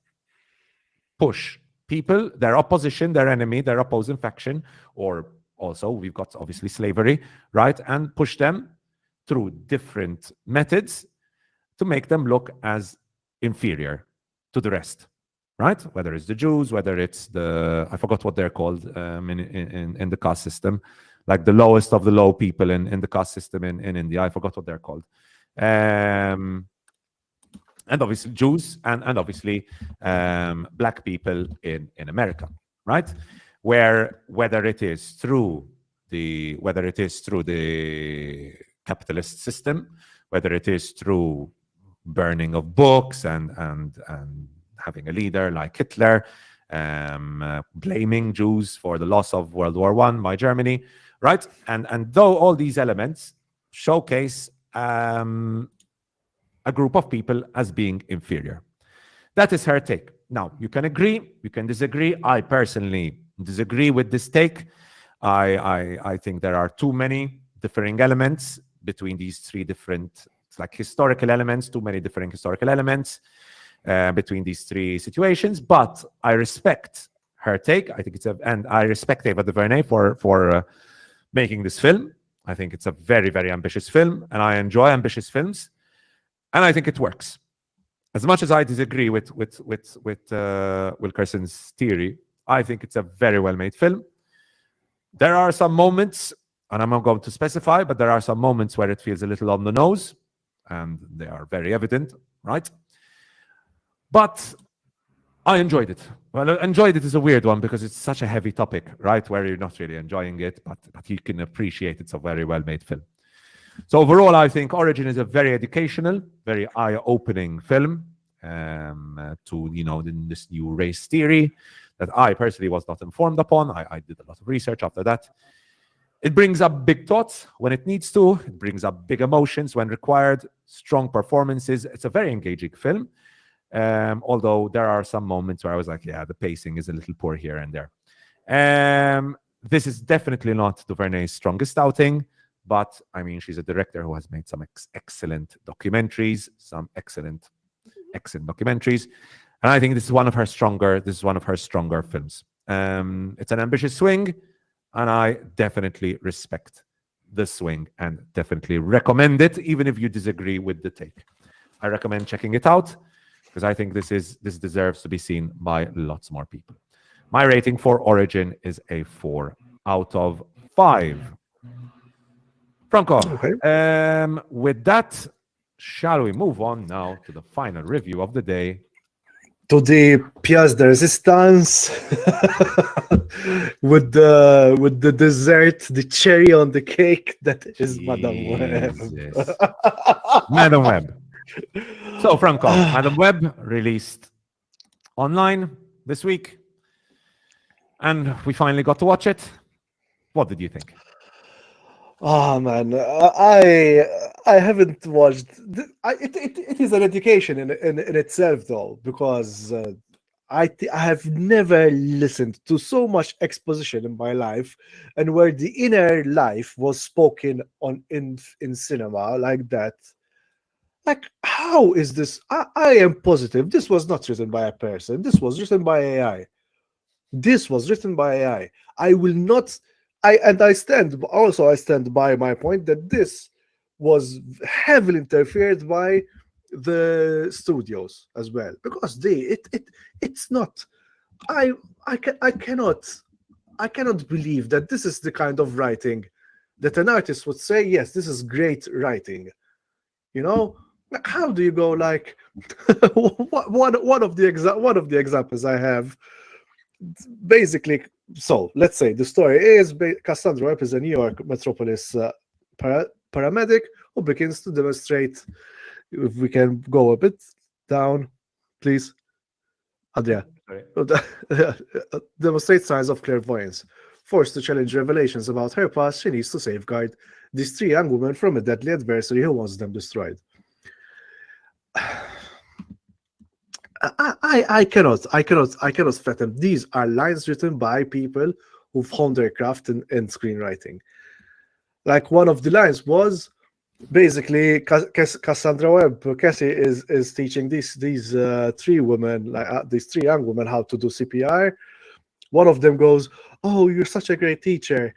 push people, their opposition, their enemy, their opposing faction, or also we've got obviously slavery, right? And push them through different methods to make them look as inferior to the rest, right? Whether it's the Jews, whether it's I forgot what they're called in the caste system, like the lowest of the low people in the caste system in India. I forgot what they're called. And obviously Jews and obviously black people in America, right? Whether it is through the capitalist system, whether it is through burning of books and having a leader like Hitler, blaming Jews for the loss of World War I by Germany, right? And though all these elements showcase a group of people as being inferior. That is her take. Now, you can agree, you can disagree. I personally disagree with this take. I think there are too many differing elements between these three different, like historical elements, too many differing historical elements between these three situations. But I respect her take. I think and I respect Ava DuVernay for making this film. I think it's a very, very ambitious film, and I enjoy ambitious films, and I think it works. As much as I disagree with Wilkerson's theory, I think it's a very well-made film. There are some moments, and I'm not going to specify, but there are some moments where it feels a little on the nose, and they are very evident, right? But I enjoyed it. Well, enjoyed it is a weird one because it's such a heavy topic, right? Where you're not really enjoying it, but you can appreciate it's a very well-made film. So overall, I think Origin is a very educational, very eye-opening film to, this new race theory that I personally was not informed upon. I did a lot of research after that. It brings up big thoughts when it needs to. It brings up big emotions when required, strong performances. It's a very engaging film. Although there are some moments where I was like, yeah, the pacing is a little poor here and there. This is definitely not Duvernay's strongest outing, but I mean, she's a director who has made some excellent documentaries, excellent documentaries. And I think this is one of her stronger films. It's an ambitious swing, and I definitely respect the swing and definitely recommend it, even if you disagree with the take. I recommend checking it out because I think this deserves to be seen by lots more people. My rating for Origin is a 4 out of 5. Franco, Okay. with that, shall we move on now to the final review of the day? To the pièce de résistance with the dessert, the cherry on the cake that is Madame Web. Jesus. Madame Web. So, Franco, Madame Web released online this week, and we finally got to watch it. What did you think? Oh man, I haven't watched. It is an education in itself, though, because I have never listened to so much exposition in my life, and where the inner life was spoken on in cinema like that. Like, how is this? I am positive this was not written by a person. This was written by AI. This was written by AI. I will not. I stand by my point that this was heavily interfered by the studios as well, because it's not. I cannot believe that this is the kind of writing that an artist would say, yes, this is great writing. You know, like, how do you go like one of the examples I have basically. So let's say the story is Cassandra Webb is a New York metropolis paramedic who begins to demonstrate. If we can go a bit down, please, Adria. Demonstrate signs of clairvoyance. Forced to challenge revelations about her past, she needs to safeguard these 3 young women from a deadly adversary who wants them destroyed. I cannot fathom. These are lines written by people who've honed their craft in screenwriting. Like, one of the lines was basically Cassandra Webb, Cassie is teaching these 3 women, like these 3 young women, how to do CPR. One of them goes, "Oh, you're such a great teacher,"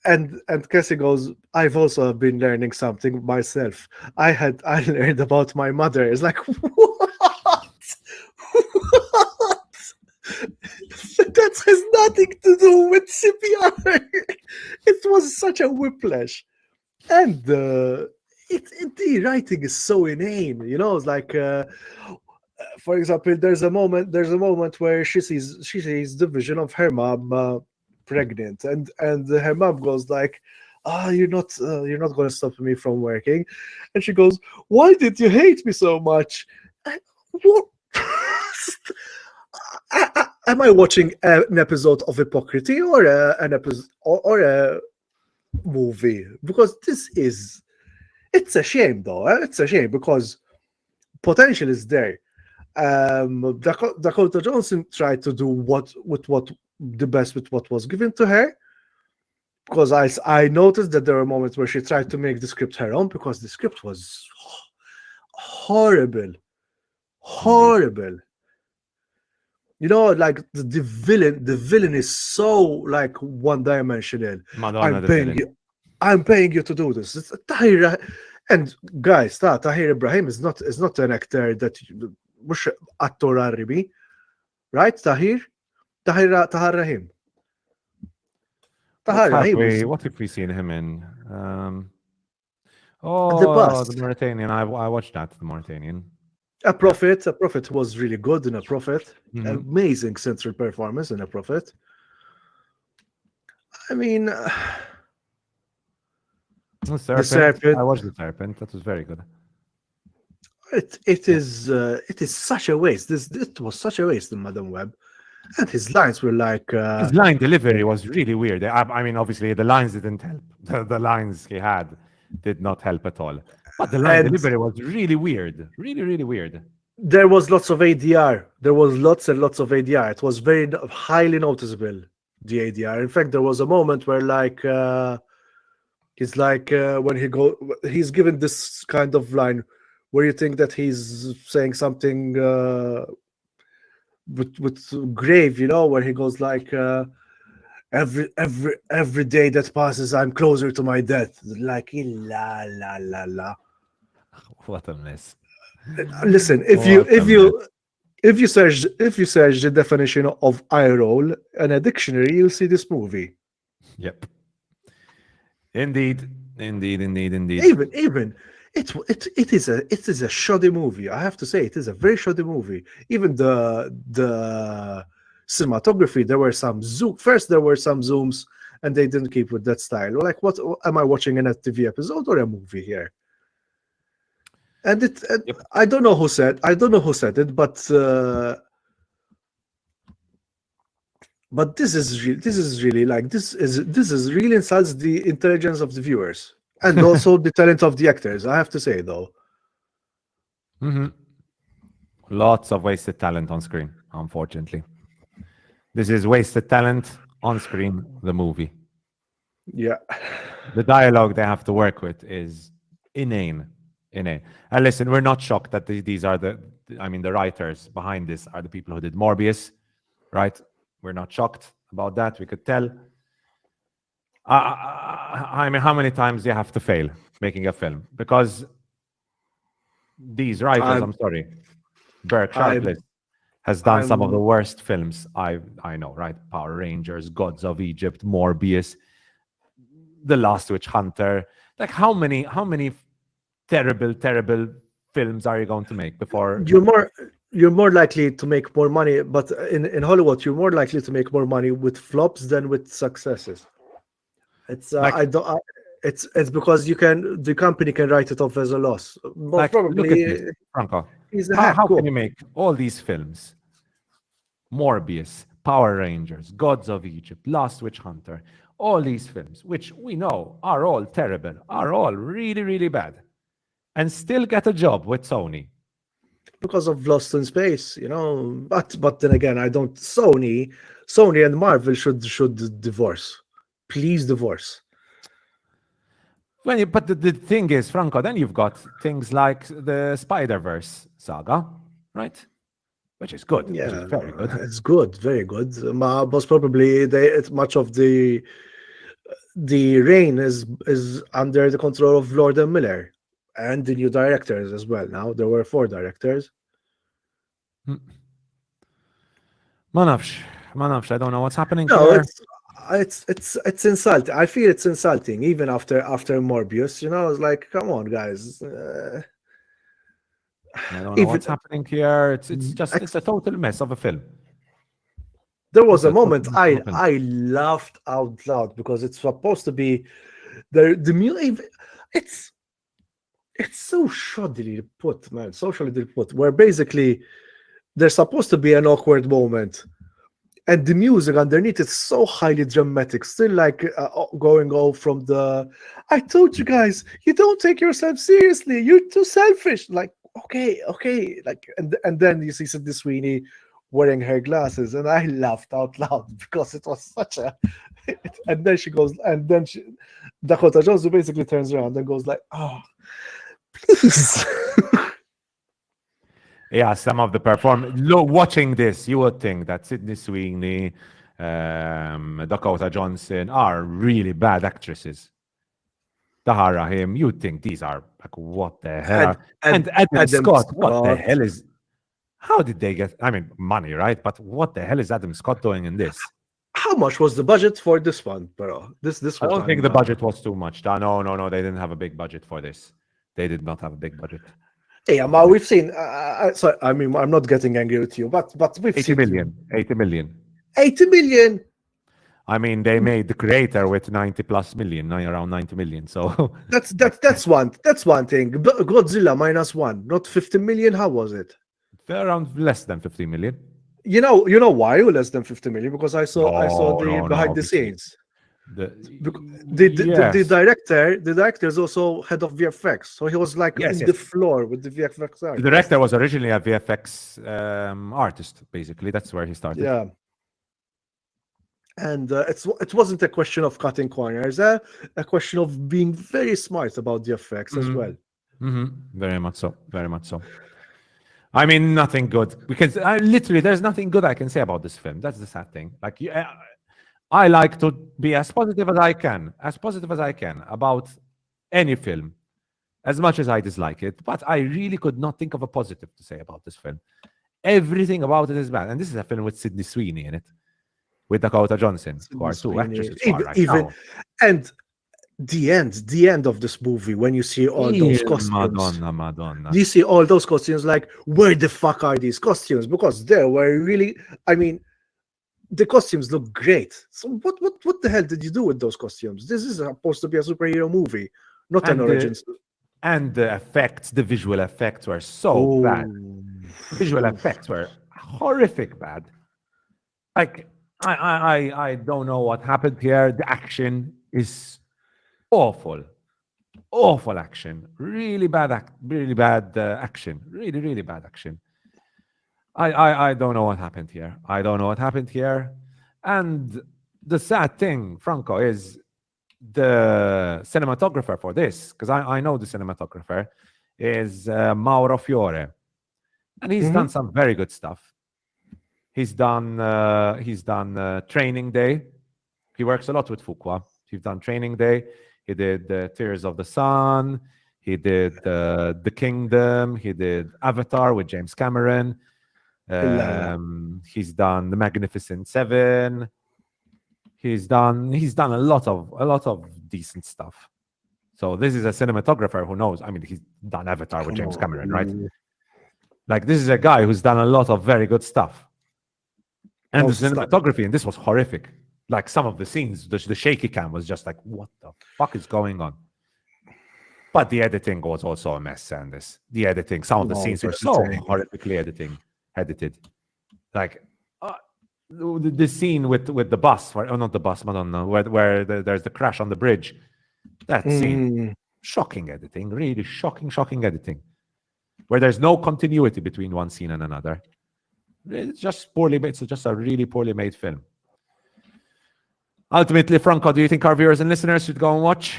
and Cassie goes, "I've also been learning something myself. I learned about my mother." It's like, what? That has nothing to do with CPR. It was such a whiplash, and the writing is so inane. You know, it's like, for example, there's a moment where she sees the vision of her mom pregnant, and her mom goes like, you're not going to stop me from working," and she goes, "Why did you hate me so much?" What? Am I watching an episode of Hypocrisy or an episode or a movie? Because it's a shame, though. It's a shame because potential is there. Dakota Johnson tried to do the best with what was given to her. Because I noticed that there were moments where she tried to make the script her own, because the script was horrible. You know, like the villain is so like one-dimensional. I'm paying you to do this. It's Tahir, and guys, Tahir Ibrahim is not an actor that مش actor Arabi, right? Tahir Rahim. What have we seen him in? The Past. The Mauritanian. I watched that, the Mauritanian. A Prophet was really good in A Prophet. Mhm. Amazing central performance in A Prophet. I mean, The Serpent. I watched The Serpent. That was very good. it is such a waste. It was such a waste in Madame Web. And his lines were like, His line delivery was really weird. I mean, obviously, the lines didn't help. The lines he had did not help at all. But the line and delivery was really weird. Really, really weird. there was lots of ADR. There was lots and lots of ADR. It was very highly noticeable, the ADR. In fact, there was a moment where like he's like when he's given this kind of line where you think that he's saying something with grave, where he goes like every day that passes, I'm closer to my death. Like la la la la. What a mess. Listen, if you search the definition of eye roll in a dictionary, you'll see this movie. Yep. Indeed. Even it is a shoddy movie. I have to say, it is a very shoddy movie. Even the cinematography, there were some zooms, and they didn't keep with that style. Like, what am I watching in a TV episode or a movie here? And Yep. I don't know who said it, but this is really like this is really insults the intelligence of the viewers and also the talent of the actors. I have to say, though. Lots of wasted talent on screen, unfortunately. This is wasted talent on screen, the movie. Yeah. The dialogue they have to work with is inane. And listen, we're not shocked that these are the writers behind this are the people who did Morbius, right? We're not shocked about that. We could tell. I mean, how many times do you have to fail making a film? Because these writers, I'm sorry, Burke Sharpless has done some of the worst films I know, right? Power Rangers, Gods of Egypt, Morbius, The Last Witch Hunter. Like, how many terrible films are you going to make before you're more likely to make more money, but in Hollywood you're more likely to make more money with flops than with successes. It's it's because the company can write it off as a loss. Most probably, look at this, Franco. How can you make all these films? Morbius, Power Rangers, Gods of Egypt, Last Witch Hunter, all these films, which we know are all terrible, are all really, really bad, and still get a job with Sony. Because of Lost in Space, But then again, I don't. Sony and Marvel should divorce. Please divorce. But the thing is, Franco, then you've got things like the Spider-Verse saga, right? Which is good. Yeah, which is very good. It's good, very good. Most probably, much of the reign is under the control of Lord and Miller. And the new directors as well. Now there were 4 directors. Manafsh, I don't know what's happening No, here. it's insulting. I feel it's insulting even after Morbius. It's like, come on, guys. I don't know what's happening here. It's a total mess of a film. There was a moment I laughed out loud because it's supposed to be the music. It's so shoddily put, man. Socially put, where basically there's supposed to be an awkward moment, and the music underneath is so highly dramatic, still like going off from the. I told you guys, you don't take yourself seriously. You're too selfish. Like, okay, like, and then you see Sydney Sweeney wearing her glasses, and I laughed out loud because it was such a. And then Dakota Johnson basically turns around and goes like, "Oh, please." Yeah, some of the watching this, you would think that Sydney Sweeney, Dakota Johnson are really bad actresses. Tahar Rahim, you'd think these are like, what the hell? And Adam Scott, what the hell is? How did they get? I mean, money, right? But what the hell is Adam Scott doing in this? How much was the budget for this one, bro? This I don't think the budget was too much. No, they didn't have a big budget for this. They did not have a big budget. Yeah, but we've seen. Sorry, I mean, I'm not getting angry with you, but we've 80 seen million. 80 million. 80 million. I mean, they made the creator with 90 plus million, around 90 million. So That's one thing. Godzilla -1, not 50 million. How was it? they're around less than 50 million. You know why less than 50 million? Because I saw the No, behind the obviously. scenes. The, The yes, director is also head of VFX, so he was like yes, in yes. the floor with the VFX The artist. director was originally a VFX artist, basically. That's where he started. Yeah, and it wasn't a question of cutting corners, a question of being very smart about the effects as well. Very much so. Very much so. I mean, nothing good because literally there's nothing good I can say about this film. That's the sad thing. Like, I like to be as positive as I can about any film, as much as I dislike it. But I really could not think of a positive to say about this film. Everything about it is bad, and this is a film with Sydney Sweeney in it, with Dakota Johnson, who are two actresses who are right now. And the end of this movie, when you see all those costumes, Madonna. you see all those costumes, like, where the fuck are these costumes? Because they were really, I mean, the costumes look great. So what the hell did you do with those costumes? This is supposed to be a superhero movie, not an Origins. And the effects, the visual effects were so bad. Visual effects were horrific bad. Like, I don't know what happened here. The action is awful. Awful action. Really bad action. Really bad action. I don't know what happened here. I don't know what happened here. And the sad thing, Franco, is the cinematographer for this, because I know the cinematographer, is Mauro Fiore. And he's done some very good stuff. He's done Training Day. He works a lot with Fuqua. He's done Training Day. He did Tears of the Sun. He did The Kingdom. He did Avatar with James Cameron. He's done The Magnificent Seven. He's done a lot of decent stuff. So this is a cinematographer who knows. I mean, he's done Avatar with James Cameron, right? Like, this is a guy who's done a lot of very good stuff. And the cinematography in this was horrific. Like, some of the scenes, the shaky cam was just like, what the fuck is going on? But the editing was also a mess, Sanders. The editing, some of the scenes were so horrifically edited. Like, the scene with the bus, not the bus, Madonna, where there's the crash on the bridge. That scene, shocking editing, really shocking editing. Where there's no continuity between one scene and another. It's just poorly made. It's just a really poorly made film. Ultimately, Franco, do you think our viewers and listeners should go and watch?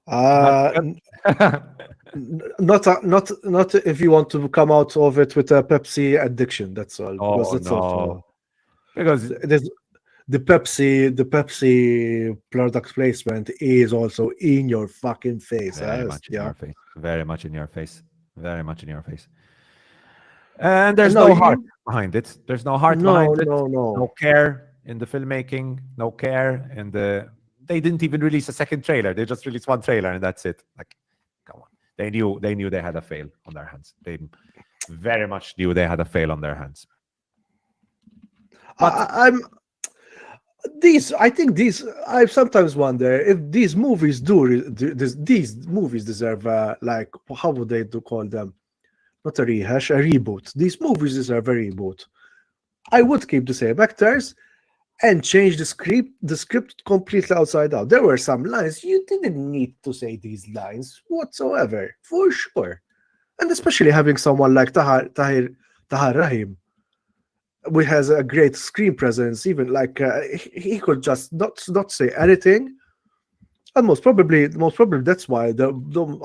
Not if you want to come out of it with a Pepsi addiction. That's all. Because there's the Pepsi product placement is also in your fucking face. Very much in your face. Very much in your face. Very much in your face. And there's no heart behind it. There's no heart behind it. No care in the filmmaking. No care in the. They didn't even release a second trailer. They just released one trailer and that's it. Like, come on. They knew they had a fail on their hands. They very much knew they had a fail on their hands. But I sometimes wonder if these movies these movies deserve like, how would they call them? Not a rehash, a reboot. These movies deserve a reboot. I would keep the same actors and change the script completely outside out. There were some lines you didn't need to say these lines whatsoever, for sure. And especially having someone like Tahir Rahim, who has a great screen presence, even like he could just not say anything. And most probably that's why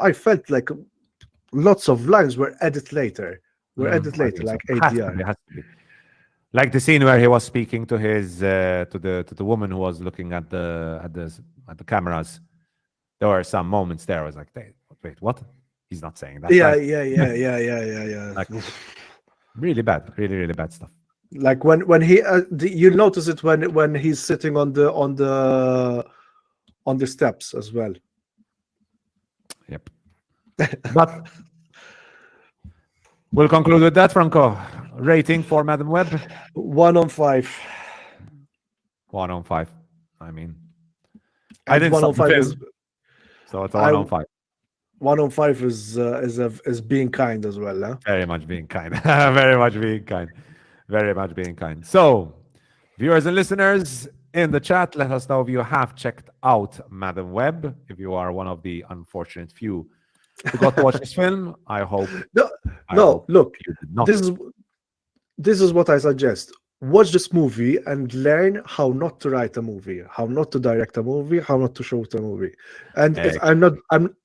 I felt like lots of lines were edited later. Like ADR. It has to be. Like the scene where he was speaking to his to the woman who was looking at the cameras. There were some moments there. I was like, wait, what? He's not saying that. Yeah. Like, really bad, really bad stuff. Like when he you notice it when he's sitting on the steps as well. Yep. But we'll conclude with that, Franco. Rating for Madam Web? 1 on 5. 1 on 5. I mean, I didn't 1 on 5 is, so it's a 1 on 5. 1 on 5 is being kind as well, huh? Very much being kind. Very much being kind. Very much being kind. So, viewers and listeners in the chat, let us know if you have checked out Madam Web. If you are one of the unfortunate few who got to watch this film, I hope. No, look, you did not. this is what I suggest. Watch this movie and learn how not to write a movie, how not to direct a movie, how not to shoot a movie. And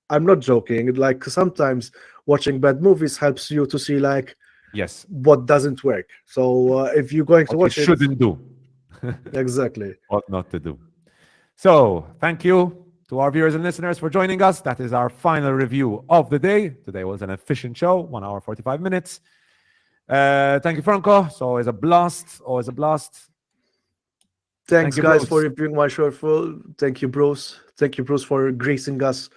I'm not joking. Like sometimes watching bad movies helps you to see like Yes. what doesn't work. So if you're going to What watch you it, shouldn't do. exactly. What not to do. So, thank you to our viewers and listeners for joining us. That is our final review of the day. Today was an efficient show, 1 hour, 45 minutes. Thank you, Franco. It's always a blast. Always a blast. Thanks, Thank you, guys, Bruce. for reviewing my short film. Thank you, Bruce. Thank you, Bruce, for gracing us.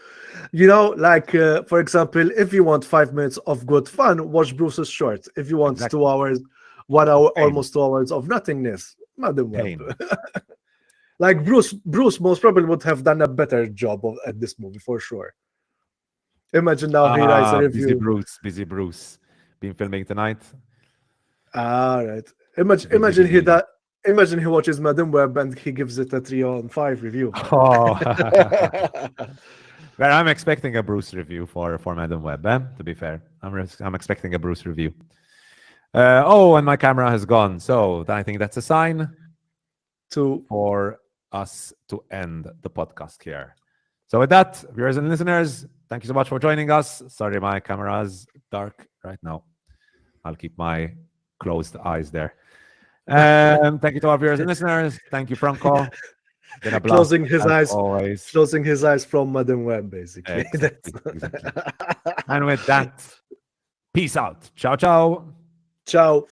You know, like, for example, if you want 5 minutes of good fun, watch Bruce's short. If you want Exactly. 2 hours, 1 hour, Pain. almost 2 hours of nothingness, Madam Pain. Web. Like, Bruce most probably would have done a better job at this movie, for sure. Imagine now he writes a review. Busy Bruce. Been filming tonight. All right. Imagine he watches Madam Web and he gives it a 3/5 review. Oh. Well, I'm expecting a Bruce review for Madam Web, to be fair. I'm expecting a Bruce review. And my camera has gone. So I think that's a sign for us to end the podcast here. So with that, viewers and listeners, thank you so much for joining us. Sorry, my camera is dark right now. I'll keep my closed eyes there. Thank you to our viewers and listeners. Thank you, Franco. Been a blast, Closing his eyes, always. closing his eyes from Madam Web, basically. Exactly. And with that, peace out. Ciao, ciao. Ciao.